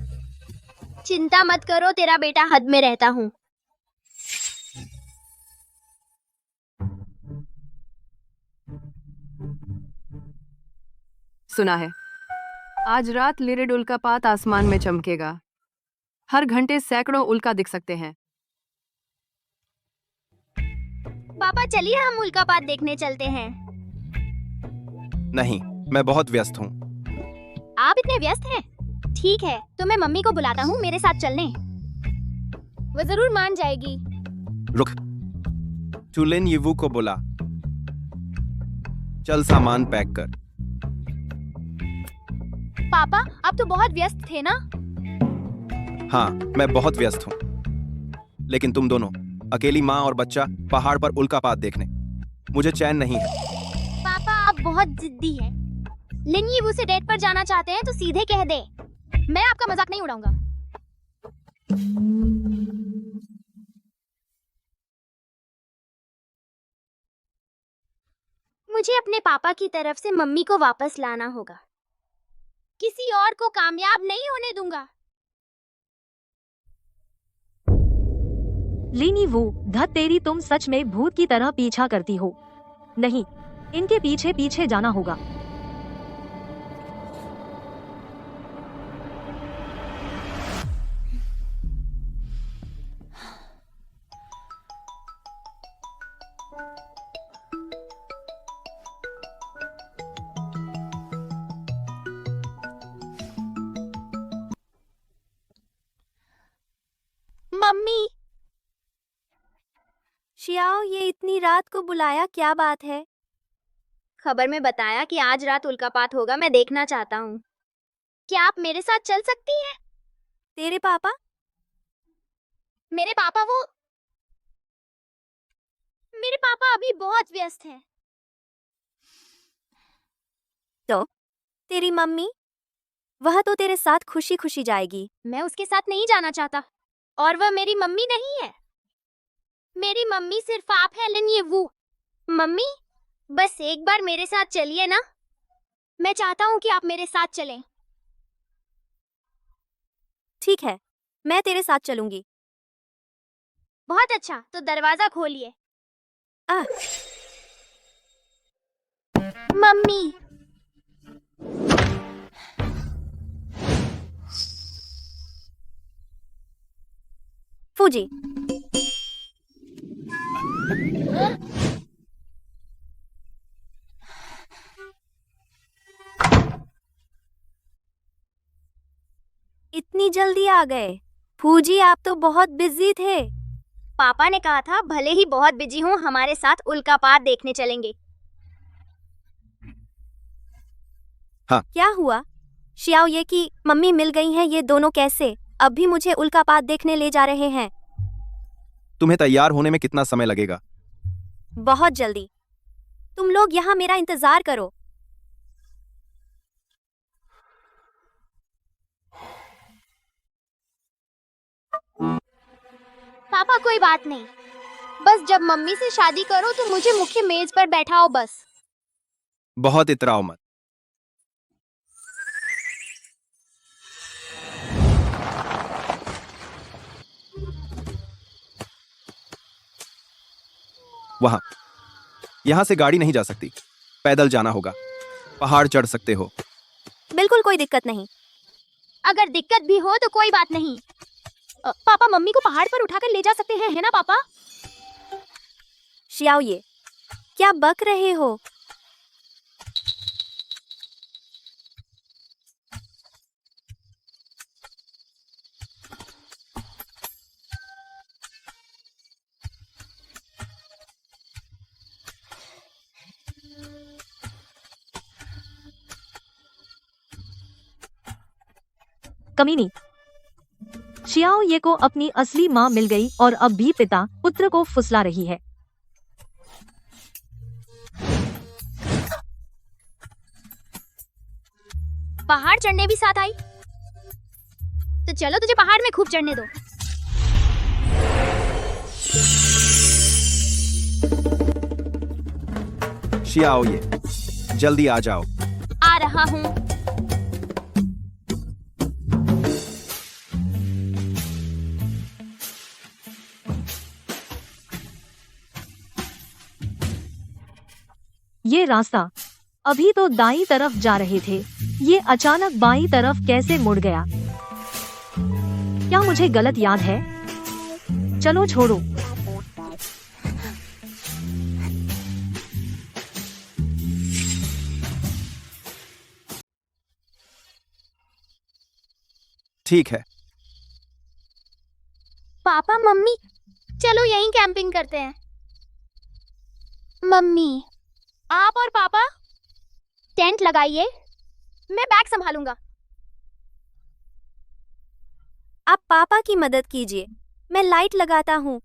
चिंता मत करो, तेरा बेटा हद में रहता हूँ। सुना है आज रात लिरिड उल्कापात आसमान में चमकेगा। हर घंटे सैकड़ों उल्का दिख सकते हैं। पापा, चलिए हम उल्कापात देखने चलते हैं। नहीं, मैं बहुत व्यस्त हूँ। आप इतने व्यस्त हैं? ठीक है, तो मैं मम्मी को बुलाता हूँ मेरे साथ चलने। वो जरूर मान जाएगी। रुक, चुलिन यीवू को बुला। चल सामान पैक कर। पापा, आप तो बहुत व्यस्त थे ना? हाँ, मैं बहुत व्यस्त हूँ, लेकिन तुम दोनों अकेली माँ और बच्चा पहाड़ पर उल्कापात देखने, मुझे चैन नहीं है। पापा, आप बहुत जिद्दी हैं। लिन यीवू से डेट पर जाना चाहते हैं तो सीधे कह दे, मैं आपका मजाक नहीं उड़ाऊंगा। मुझे अपने पापा की तरफ से मम्मी को वापस लाना होगा। किसी और को कामयाब नहीं होने दूंगा। लीनी वो धत तेरी, तुम सच में भूत की तरह पीछा करती हो। नहीं, इनके पीछे पीछे जाना होगा। मम्मी, शियाओ, ये इतनी रात को बुलाया, क्या बात है? खबर में बताया कि आज रात उल्कापात होगा, मैं देखना चाहता हूँ। क्या आप मेरे साथ चल सकती हैं? तेरे पापा? मेरे पापा अभी बहुत व्यस्त हैं। तो तेरी मम्मी? वह तो तेरे साथ खुशी खुशी जाएगी। मैं उसके साथ नहीं जाना चाहता, और वह मेरी मम्मी नहीं है। मेरी मम्मी सिर्फ आप है, लेकिन ये वो। मम्मी, बस एक बार मेरे साथ चलिए ना। मैं चाहता हूँ कि आप मेरे साथ चलें। ठीक है, मैं तेरे साथ चलूंगी। बहुत अच्छा, तो दरवाजा खोलिए। आह, मम्मी, फूजी। इतनी जल्दी आ गए? फूजी, आप तो बहुत बिजी थे। पापा ने कहा था भले ही बहुत बिजी हूँ, हमारे साथ उल्कापात देखने चलेंगे। क्या हुआ? शियाओ, ये कि मम्मी मिल गई हैं, ये दोनों कैसे अब भी मुझे उल्कापात देखने ले जा रहे हैं? तुम्हें तैयार होने में कितना समय लगेगा? बहुत जल्दी। तुम लोग यहाँ मेरा इंतजार करो। पापा, कोई बात नहीं। बस जब मम्मी से शादी करो तो मुझे मुख्य मेज पर बैठाओ बस। बहुत इतराओ मत। वहां, यहां से गाड़ी नहीं जा सकती, पैदल जाना होगा। पहाड़ चढ़ सकते हो। बिल्कुल कोई दिक्कत नहीं। अगर दिक्कत भी हो तो कोई बात नहीं। पापा मम्मी को पहाड़ पर उठाकर ले जा सकते हैं, है ना पापा? शियाओ, ये क्या बक रहे हो? कमीनी। शियाओ ये को अपनी असली माँ मिल गई और अब भी पिता पुत्र को फुसला रही है। पहाड़ चढ़ने भी साथ आई? तो चलो तुझे पहाड़ में खूब चढ़ने दो। शियाओ, ये जल्दी आ जाओ। आ रहा हूँ। ये रास्ता अभी तो दाईं तरफ जा रहे थे, ये अचानक बाईं तरफ कैसे मुड़ गया? क्या मुझे गलत याद है? चलो छोड़ो। ठीक है। पापा मम्मी, चलो यहीं कैंपिंग करते हैं। मम्मी, आप और पापा टेंट लगाइए, मैं बैग संभालूंगा। आप पापा की मदद कीजिए, मैं लाइट लगाता हूँ।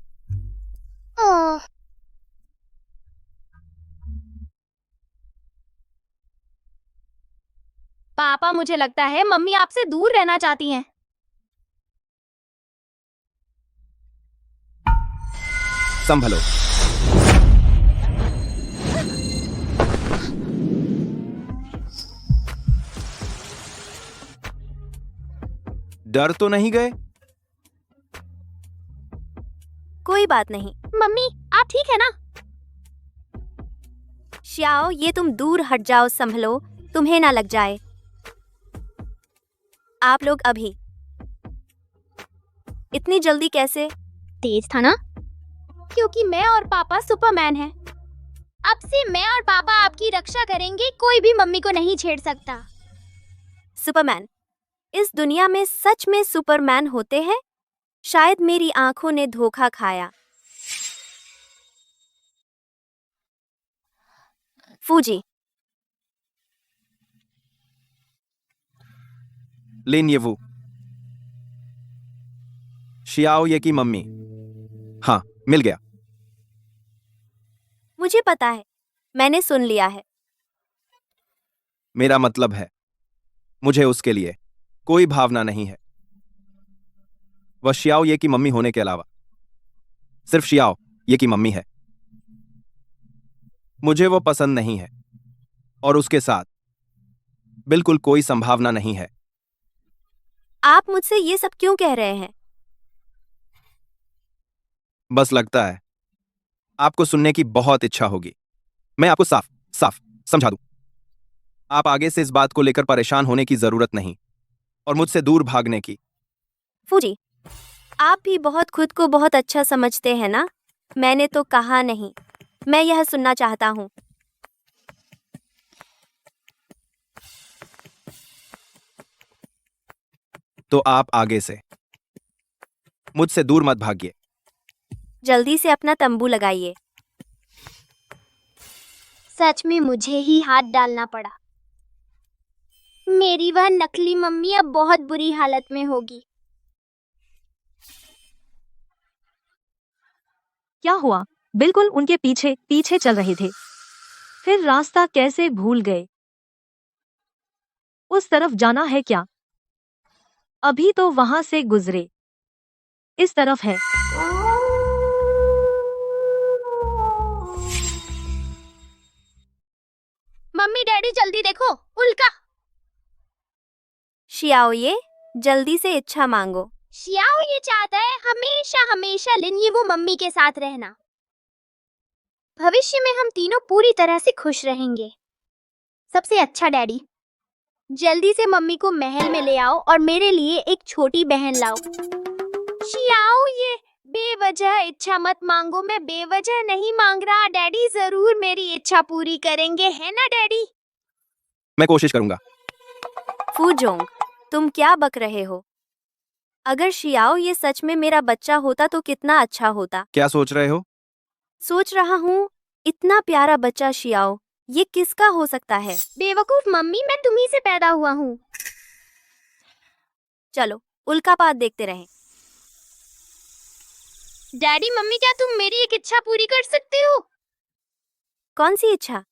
पापा, मुझे लगता है मम्मी आपसे दूर रहना चाहती हैं। संभलो। डर तो नहीं गए? कोई बात नहीं। मम्मी, आप ठीक है ना? शियाओ, ये तुम दूर हट जाओ, संभलो, तुम्हें ना लग जाए। आप लोग अभी इतनी जल्दी कैसे? तेज था ना? क्योंकि मैं और पापा सुपरमैन हैं। अब से मैं और पापा आपकी रक्षा करेंगे, कोई भी मम्मी को नहीं छेड़ सकता। सुपरमैन? इस दुनिया में सच में सुपरमैन होते हैं? शायद मेरी आंखों ने धोखा खाया। फूजी। लिन येवू। शियाओ ये की मम्मी। हाँ, मिल गया। मुझे पता है, मैंने सुन लिया है। मेरा मतलब है, मुझे उसके लिए कोई भावना नहीं है। वह शियाओ ये की मम्मी होने के अलावा सिर्फ शियाओ ये की मम्मी है। मुझे वो पसंद नहीं है और उसके साथ बिल्कुल कोई संभावना नहीं है। आप मुझसे ये सब क्यों कह रहे हैं? बस लगता है आपको सुनने की बहुत इच्छा होगी। मैं आपको साफ साफ समझा दूं। आप आगे से इस बात को लेकर परेशान होने की जरूरत नहीं और मुझसे दूर भागने की। फूजी, आप भी बहुत खुद को बहुत अच्छा समझते हैं ना? मैंने तो कहा नहीं। मैं यह सुनना चाहता हूँ। तो आप आगे से मुझसे दूर मत भागिए। जल्दी से अपना तंबू लगाइए। सच में मुझे ही हाथ डालना पड़ा। मेरी वह नकली मम्मी अब बहुत बुरी हालत में होगी। क्या हुआ? बिल्कुल उनके पीछे पीछे चल रहे थे, फिर रास्ता कैसे भूल गए? उस तरफ जाना है क्या? अभी तो वहां से गुजरे। इस तरफ है। मम्मी डैडी जल्दी देखो, उल्का। शियाओ ये, जल्दी से इच्छा मांगो। शियाओ ये चाहता है हमेशा हमेशा लिन ये वो मम्मी के साथ रहना। भविष्य में हम तीनों पूरी तरह से खुश रहेंगे। सबसे अच्छा डैडी, जल्दी से मम्मी को महल में ले आओ और मेरे लिए एक छोटी बहन लाओ। शियाओ ये बेवजह इच्छा मत मांगो। मैं बेवजह नहीं मांग रहा। डैडी जरूर मेरी इच्छा पूरी करेंगे, है ना डैडी? मैं कोशिश करूंगा। फूजोंग, तुम क्या बक रहे हो? अगर शियाओ ये सच में मेरा बच्चा होता तो कितना अच्छा होता। क्या सोच रहे हो? सोच रहा हूँ, इतना प्यारा बच्चा शियाओ, ये किसका हो सकता है? बेवकूफ मम्मी, मैं तुम्ही से पैदा हुआ हूँ। चलो उल्कापात देखते रहें। डैडी मम्मी, क्या तुम मेरी एक इच्छा पूरी कर सकते हो? कौन सी इच्छा?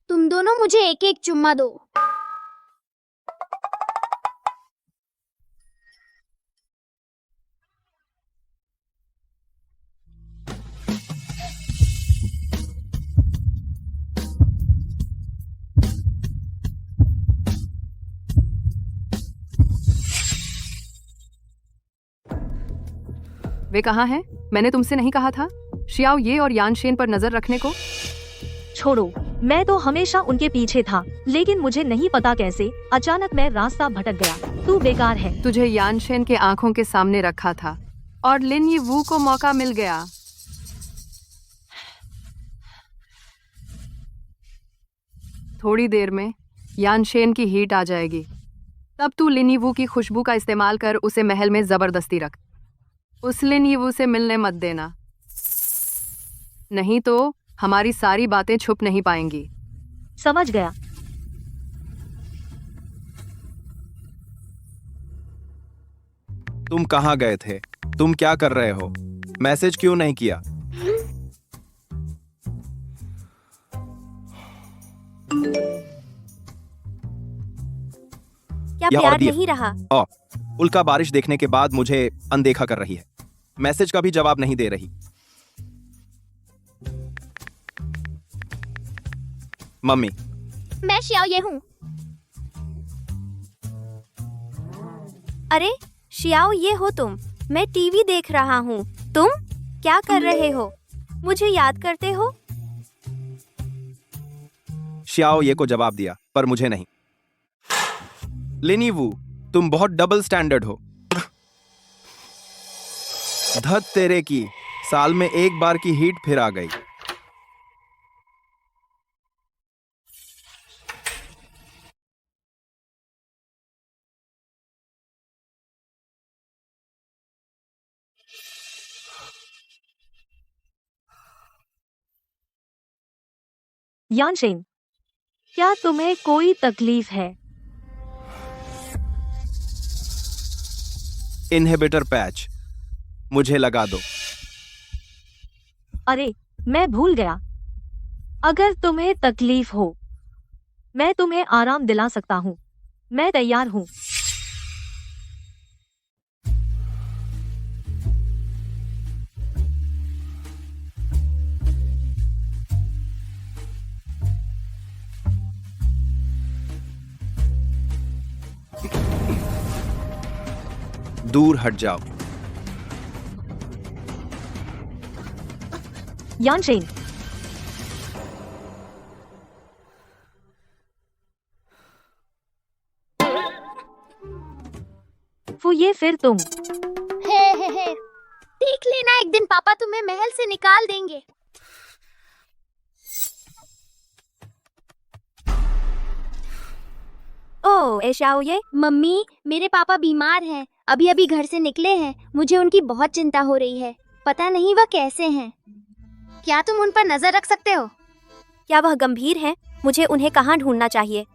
तुम दोनों मुझे एक एक चुम्मा दो। वे कहाँ हैं? मैंने तुमसे नहीं कहा था शियाओ ये और यानशेन पर नजर रखने को? छोड़ो, मैं तो हमेशा उनके पीछे था, लेकिन मुझे नहीं पता कैसे अचानक मैं रास्ता भटक गया। तू बेकार है। तुझे यानशेन के आंखों के सामने रखा था और लिन ये वू को मौका मिल गया। थोड़ी देर में यानशेन की हीट आ जाएगी। तब तू लिन यीवू की खुशबू का इस्तेमाल कर उसे महल में जबरदस्ती रख। उस लिन यीवू से मिलने मत देना, नहीं तो हमारी सारी बातें छुप नहीं पाएंगी। समझ गया। तुम कहाँ गए थे? तुम क्या कर रहे हो? मैसेज क्यों नहीं किया? क्या यह प्यार और दिया। नहीं रहा? उल्का बारिश देखने के बाद मुझे अनदेखा कर रही है। मैसेज का भी जवाब नहीं दे रही। मम्मी, मैं शियाओ ये हूँ। अरे शियाओ ये हो तुम? मैं टीवी देख रहा हूँ। तुम क्या कर रहे हो? मुझे याद करते हो? शियाओ ये को जवाब दिया, पर मुझे नहीं। लिनी वू, तुम बहुत डबल स्टैंडर्ड हो। धत तेरे की, साल में एक बार की हीट फिर आ गई। यानशेन, क्या तुम्हें कोई तकलीफ है? इनहिबिटर पैच मुझे लगा दो। अरे, मैं भूल गया। अगर तुम्हें तकलीफ हो, मैं तुम्हें आराम दिला सकता हूँ। मैं तैयार हूँ। दूर हट जाओ। यानशेन, वो ये फिर तुम। हे देख लेना, एक दिन पापा तुम्हें महल से निकाल देंगे। ओ ऐशाओ ये मम्मी, मेरे पापा बीमार हैं, अभी अभी घर से निकले हैं। मुझे उनकी बहुत चिंता हो रही है। पता नहीं वह कैसे हैं। क्या तुम उन पर नजर रख सकते हो? क्या वह गंभीर हैं? मुझे उन्हें कहाँ ढूंढना चाहिए?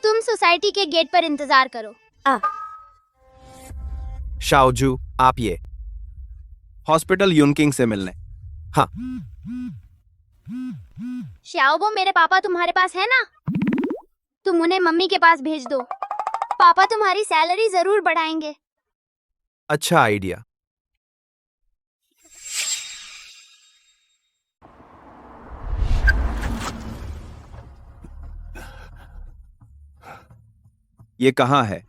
तुम सोसाइटी के गेट पर इंतजार करो। शाओजू, आप ये। हॉस्पिटल यूनकिंग से मिलने। हाँ, श्याओबो, मेरे पापा तुम्हारे पास है ना? तुम उन्हें मम्मी के पास भेज दो। पापा तुम्हारी सैलरी जरूर बढ़ाएंगे। अच्छा आइडिया। ये कहाँ है?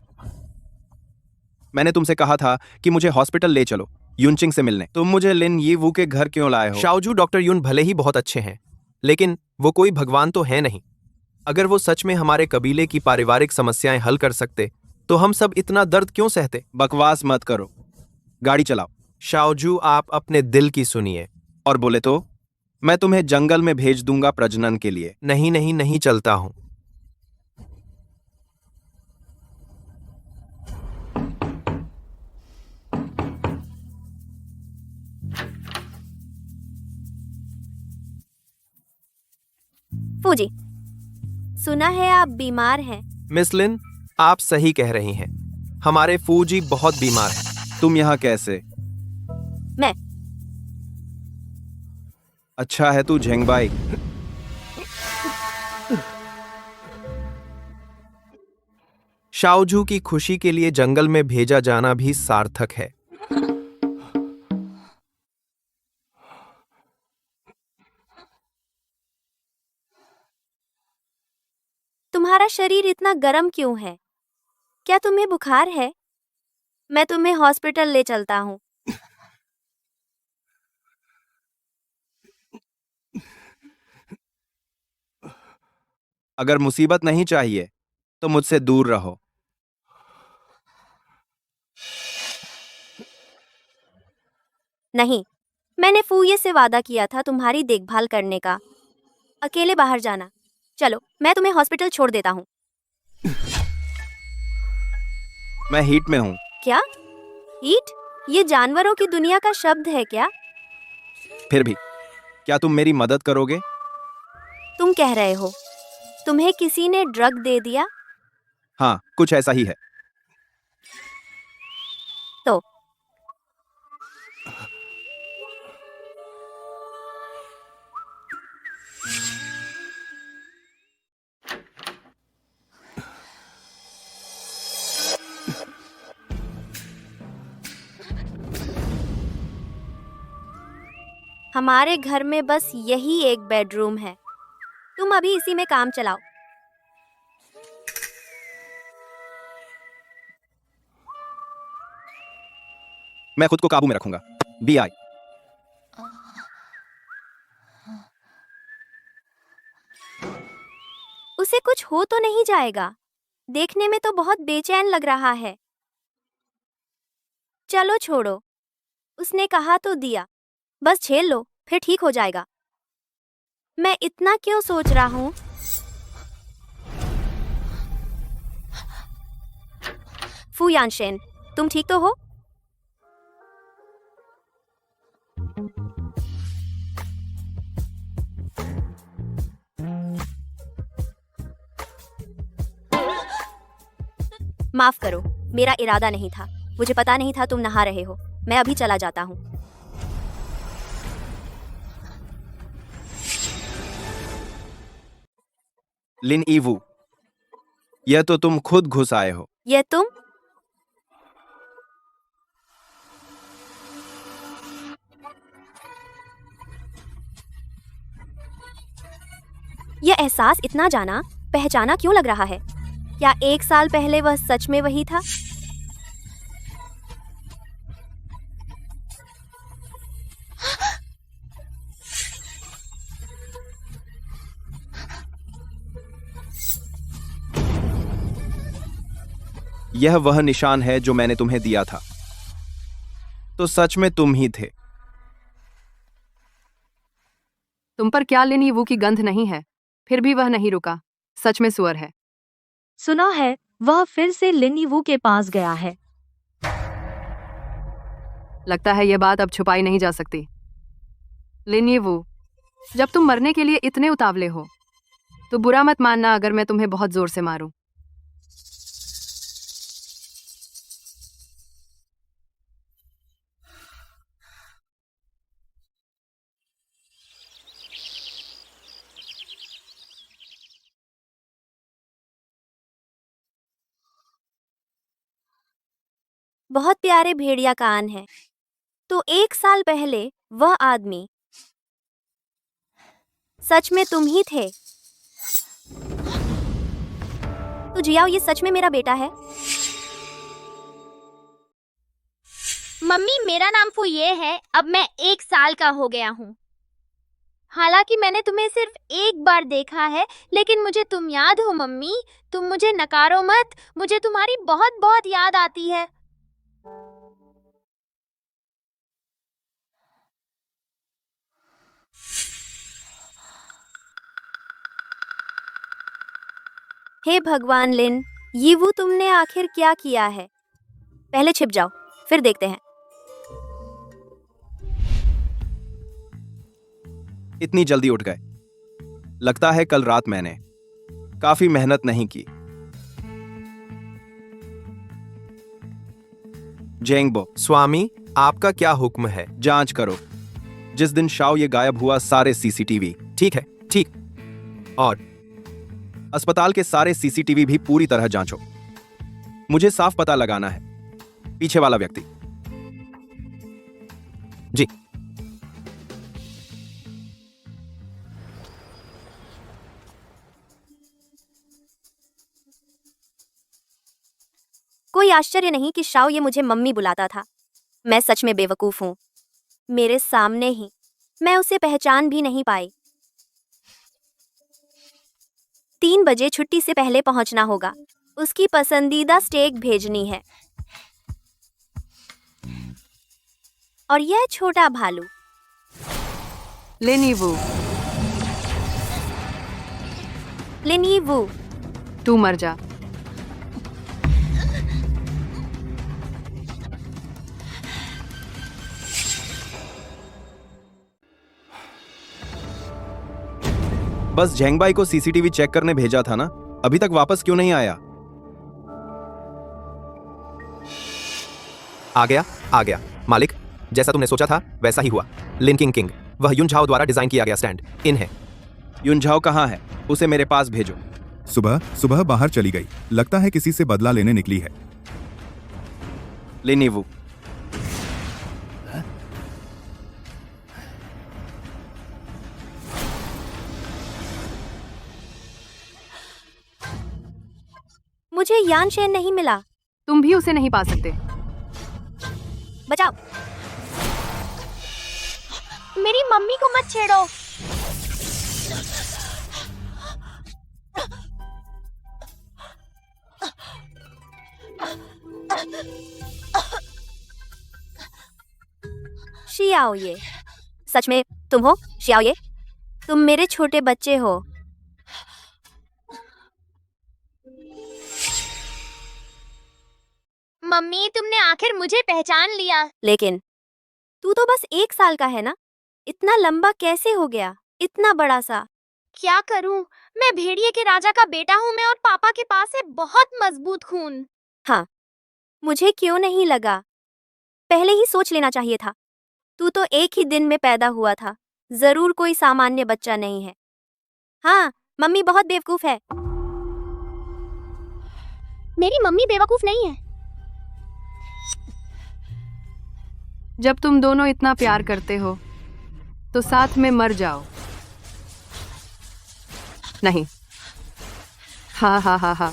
मैंने तुमसे कहा था कि मुझे हॉस्पिटल ले चलो यूनचिंग से मिलने। तुम मुझे लिन यी वू के घर क्यों लाए हो? शाओजू, डॉक्टर यून भले ही बहुत अच्छे हैं, लेकिन वो कोई भगवान तो है नहीं। अगर वो सच में हमारे कबीले की पारिवारिक समस्याएं हल कर सकते तो हम सब इतना दर्द क्यों सहते? बकवास मत करो, गाड़ी चलाओ। शाओजू, आप अपने दिल की सुनिए। और बोले तो मैं तुम्हें जंगल में भेज दूंगा प्रजनन के लिए। नहीं नहीं नहीं, चलता हूं। फूजी, सुना है आप बीमार हैं। मिस लिन, आप सही कह रही हैं। हमारे फूजी बहुत बीमार हैं। तुम यहाँ कैसे? मैं अच्छा है तू झेंगबाई। शाओजू की खुशी के लिए जंगल में भेजा जाना भी सार्थक है। तुम्हारा शरीर इतना गर्म क्यों है? क्या तुम्हें बुखार है? मैं तुम्हें हॉस्पिटल ले चलता हूँ। अगर मुसीबत नहीं चाहिए तो मुझसे दूर रहो। नहीं, मैंने फूये से वादा किया था तुम्हारी देखभाल करने का। अकेले बाहर जाना। चलो, मैं तुम्हें हॉस्पिटल छोड़ देता हूँ। मैं हीट में हूँ। क्या? हीट? ये जानवरों की दुनिया का शब्द है क्या? फिर भी क्या तुम मेरी मदद करोगे? तुम कह रहे हो तुम्हें किसी ने ड्रग दे दिया? हाँ, कुछ ऐसा ही है। तो हमारे घर में बस यही एक बेडरूम है। तुम अभी इसी में काम चलाओ। मैं खुद को काबू में रखूंगा। BI। उसे कुछ हो तो नहीं जाएगा? देखने में तो बहुत बेचैन लग रहा है। चलो छोड़ो, उसने कहा तो दिया। बस झेल लो, फिर ठीक हो जाएगा। मैं इतना क्यों सोच रहा हूँ? फू यानशेन, तुम ठीक तो हो? माफ करो, मेरा इरादा नहीं था। मुझे पता नहीं था तुम नहा रहे हो। मैं अभी चला जाता हूँ। लिन ईवू, यह तो तुम खुद घुस आए हो। यह तुम? यह एहसास इतना जाना पहचाना क्यों लग रहा है? क्या 1 साल पहले वह सच में वही था? यह वह निशान है जो मैंने तुम्हें दिया था। तो सच में तुम ही थे। तुम पर क्या लिन यीवू की गंध नहीं है? फिर भी वह नहीं रुका। सच में सुअर है। सुना है वह फिर से लिन यीवू के पास गया है। लगता है यह बात अब छुपाई नहीं जा सकती। लिन यीवू, जब तुम मरने के लिए इतने उतावले हो तो बुरा मत मानना अगर मैं तुम्हें बहुत जोर से मारूं। बहुत प्यारे भेड़िया कान है। तो 1 साल पहले वह आदमी सच में तुम ही थे। तो जियाओ, ये सच में मेरा बेटा है? मम्मी, मेरा नाम फुये है। अब मैं 1 साल का हो गया हूँ। हालांकि मैंने तुम्हें सिर्फ एक बार देखा है, लेकिन मुझे तुम याद हो मम्मी। तुम मुझे नकारो मत, मुझे तुम्हारी बहुत बहुत याद आती है। हे भगवान लिन, यीवू तुमने आखिर क्या किया है? पहले छिप जाओ, फिर देखते हैं। इतनी जल्दी उठ गए? लगता है कल रात मैंने काफी मेहनत नहीं की। जेंगबो, स्वामी, आपका क्या हुक्म है? जांच करो। जिस दिन शाओ ये गायब हुआ, सारे सीसीटीवी। ठीक है, ठीक। और अस्पताल के सारे सीसीटीवी भी पूरी तरह जांचो। मुझे साफ पता लगाना है पीछे वाला व्यक्ति। जी। कोई आश्चर्य नहीं कि शाओ ये मुझे मम्मी बुलाता था। मैं सच में बेवकूफ हूँ। मेरे सामने ही मैं उसे पहचान भी नहीं पाई। 3 बजे छुट्टी से पहले पहुंचना होगा। उसकी पसंदीदा स्टेक भेजनी है। और यह छोटा भालू। लिन यीवू, लिन यीवू, तू मर जा। बस झेंगबाई को सीसीटीवी चेक करने भेजा था ना? अभी तक वापस क्यों नहीं आया? आ गया मालिक। जैसा तुमने सोचा था वैसा ही हुआ। लिन किंग, वह युनझाओ द्वारा डिजाइन किया गया स्टैंड इन है। युनझाओ कहाँ है? उसे मेरे पास भेजो। सुबह सुबह बाहर चली गई। लगता है किसी से बदला लेने निकली है। लिन यीवू, मुझे यानशेन नहीं मिला। तुम भी उसे नहीं पा सकते। बचाओ। मेरी मम्मी को मत छेड़ो। शियाओ ये, सच में तुम हो? शियाओ ये, तुम मेरे छोटे बच्चे हो। मम्मी, तुमने आखिर मुझे पहचान लिया। लेकिन तू तो बस 1 साल का है ना? इतना लंबा कैसे हो गया? इतना बड़ा सा? क्या करूं? मैं भेड़िए के राजा का बेटा हूं। मैं और पापा के पास है बहुत मजबूत खून। हाँ, मुझे क्यों नहीं लगा? पहले ही सोच लेना चाहिए था। तू तो एक ही दिन में पैदा हुआ था, जरूर कोई सामान्य बच्चा नहीं है। हाँ, मम्मी बहुत बेवकूफ है। मेरी मम्मी बेवकूफ नहीं है। जब तुम दोनों इतना प्यार करते हो तो साथ में मर जाओ। नहीं। हाँ हाँ हाँ हाँ।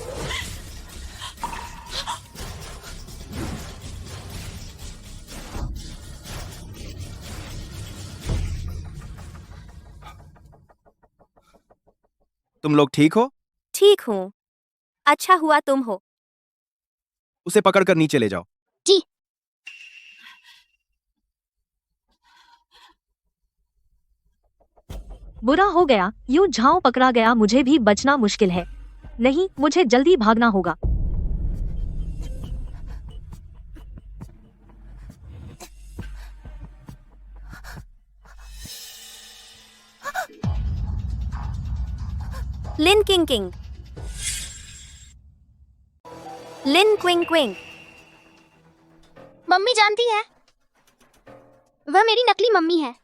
तुम लोग ठीक हो? ठीक हूँ। अच्छा हुआ तुम हो। उसे पकड़कर नीचे ले जाओ। जी। बुरा हो गया, यूं झांव पकड़ा गया, मुझे भी बचना मुश्किल है। नहीं, मुझे जल्दी भागना होगा। लिन किंग किंग, लिन क्विंग क्विंग। मम्मी जानती है, वह मेरी नकली मम्मी है।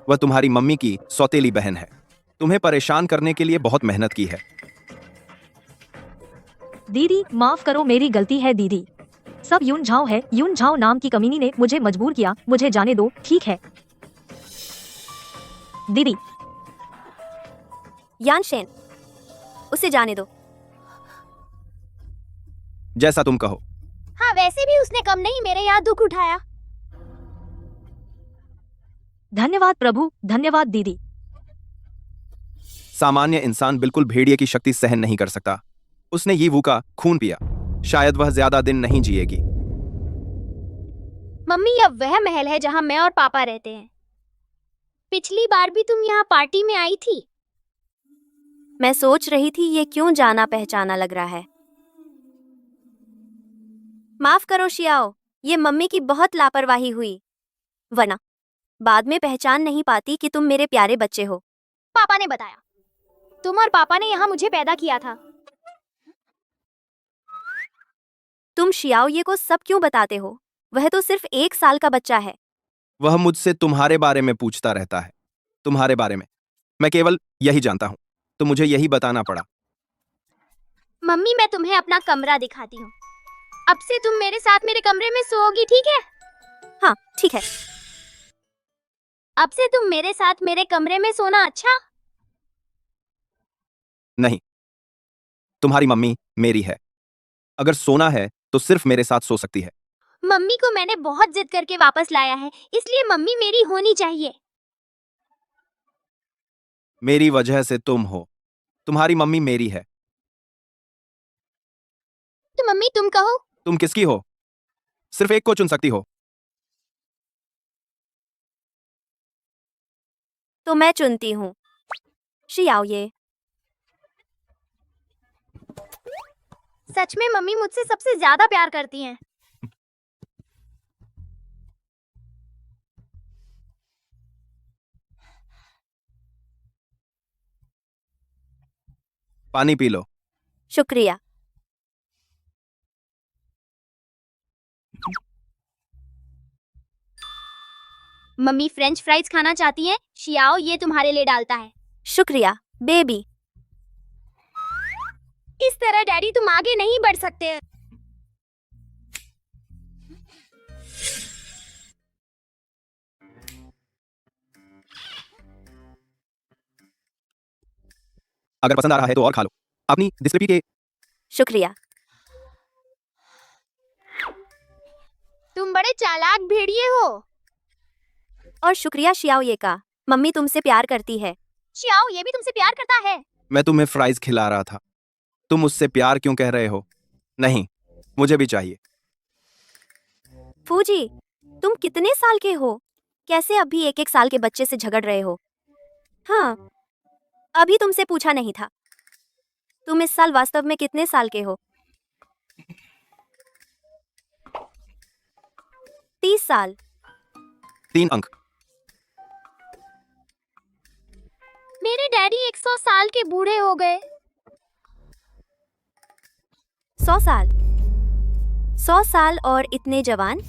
वह तुम्हारी मम्मी की सौतेली बहन है। तुम्हें परेशान करने के लिए बहुत मेहनत की है। दीदी माफ करो, मेरी गलती है दीदी। सब यून झाओ है, यून झाओ नाम की कमीनी ने मुझे मजबूर किया। मुझे जाने दो, ठीक है दीदी। यानशेन, उसे जाने दो। जैसा तुम कहो। हाँ, वैसे भी उसने कम नहीं मेरे यहाँ दुख उठाया। धन्यवाद प्रभु, धन्यवाद दीदी। सामान्य इंसान बिल्कुल भेड़िए की शक्ति सहन नहीं कर सकता। उसने यीवू का खून पिया। शायद वह ज्यादा दिन नहीं जिएगी। मम्मी, यह वह महल है जहाँ मैं और पापा रहते हैं। पिछली बार भी तुम यहाँ पार्टी में आई थी। मैं सोच रही थी ये क्यों जाना पहचाना लग रहा है। माफ करो शियाओ, ये मम्मी की बहुत लापरवाही हुई, वरना बाद में पहचान नहीं पाती कि तुम मेरे प्यारे बच्चे हो। पापा ने बताया, तुम और पापा ने यहाँ मुझे पैदा किया था। तुम शियाओ ये को सब क्यों बताते हो? वह तो सिर्फ 1 साल का बच्चा है। वह मुझसे तुम्हारे बारे में पूछता रहता है। तुम्हारे बारे में मैं केवल यही जानता हूँ, तो मुझे यही बताना पड़ा। मम्मी, मैं तुम्हें अपना कमरा दिखाती हूँ। अब से तुम मेरे साथ मेरे कमरे में सोओगी, ठीक है? हाँ, ठीक है। अब से तुम मेरे साथ मेरे कमरे में सोना, अच्छा? नहीं, तुम्हारी मम्मी मेरी है। अगर सोना है तो सिर्फ मेरे साथ सो सकती है। मम्मी को मैंने बहुत जिद करके वापस लाया है, इसलिए मम्मी मेरी होनी चाहिए। मेरी वजह से तुम हो। तुम्हारी मम्मी मेरी है। तो मम्मी तुम कहो। तुम किसकी हो? सिर्फ एक को चुन सकती हो। तो मैं चुनती हूँ शियाओ ये। सच में मम्मी मुझसे सबसे ज्यादा प्यार करती हैं। पानी पी लो। शुक्रिया। मम्मी फ्रेंच फ्राइज खाना चाहती हैं, शियाओ ये तुम्हारे लिए डालता है। शुक्रिया बेबी। इस तरह डैडी तुम आगे नहीं बढ़ सकते। अगर पसंद आ रहा है तो और खा लो। अपनी दिलचस्पी के। शुक्रिया। तुम बड़े चालाक भेड़िए हो। और शुक्रिया शियाओ ये का, मम्मी तुमसे प्यार करती है। शियाओ ये भी तुमसे प्यार करता है। मैं तुम्हें फ्राइज खिला रहा था। तुम उससे प्यार क्यों कह रहे हो? नहीं, मुझे भी चाहिए। फूजी, तुम कितने साल के हो? कैसे अभी 1-1 साल के बच्चे से झगड़ रहे हो? हाँ, अभी तुमसे पूछा नहीं था। तुम इस साल वास्तव में कितने साल के हो? 30 साल। 3 अंक। मेरे डैडी 100 साल के बूढ़े हो गए। 100 साल। 100 साल और इतने जवान।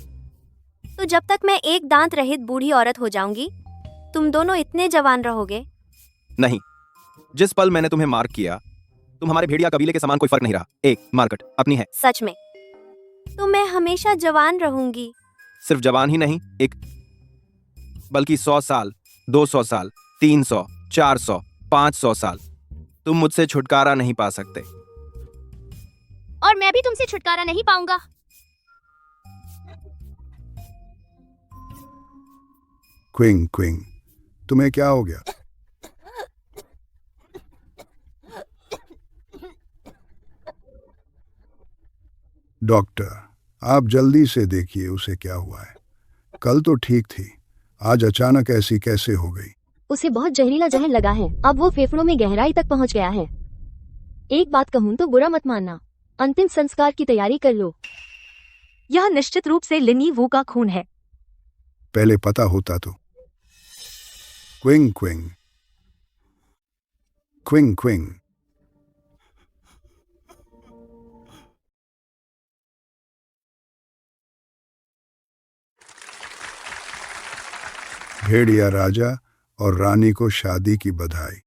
तो जब तक मैं एक दांत रहित बूढ़ी औरत हो जाऊंगी, तुम दोनों इतने जवान रहोगे। नहीं, जिस पल मैंने तुम्हें मार्क किया, तुम हमारे भेड़िया कबीले के समान कोई फर्क नहीं रहा। एक मार्केट अपनी है। सच में? तो मैं हमेशा जवान रहूंगी। सिर्फ जवान ही नहीं, एक बल्कि 100 साल, 200 साल, 300, 400, 500 साल। तुम मुझसे छुटकारा नहीं पा सकते। और मैं भी तुमसे छुटकारा नहीं पाऊंगा। क्विंग क्विंग, तुम्हें क्या हो गया? डॉक्टर, आप जल्दी से देखिए उसे क्या हुआ है। कल तो ठीक थी, आज अचानक ऐसी कैसे हो गई? उसे बहुत जहरीला जहर लगा है। अब वो फेफड़ों में गहराई तक पहुंच गया है। एक बात कहूं तो बुरा मत मानना। अंतिम संस्कार की तैयारी कर लो। यह निश्चित रूप से लिनी वू का खून है। पहले पता होता तो। क्विंग क्विंग क्विंग क्विंग। भेड़िया राजा और रानी को शादी की बधाई।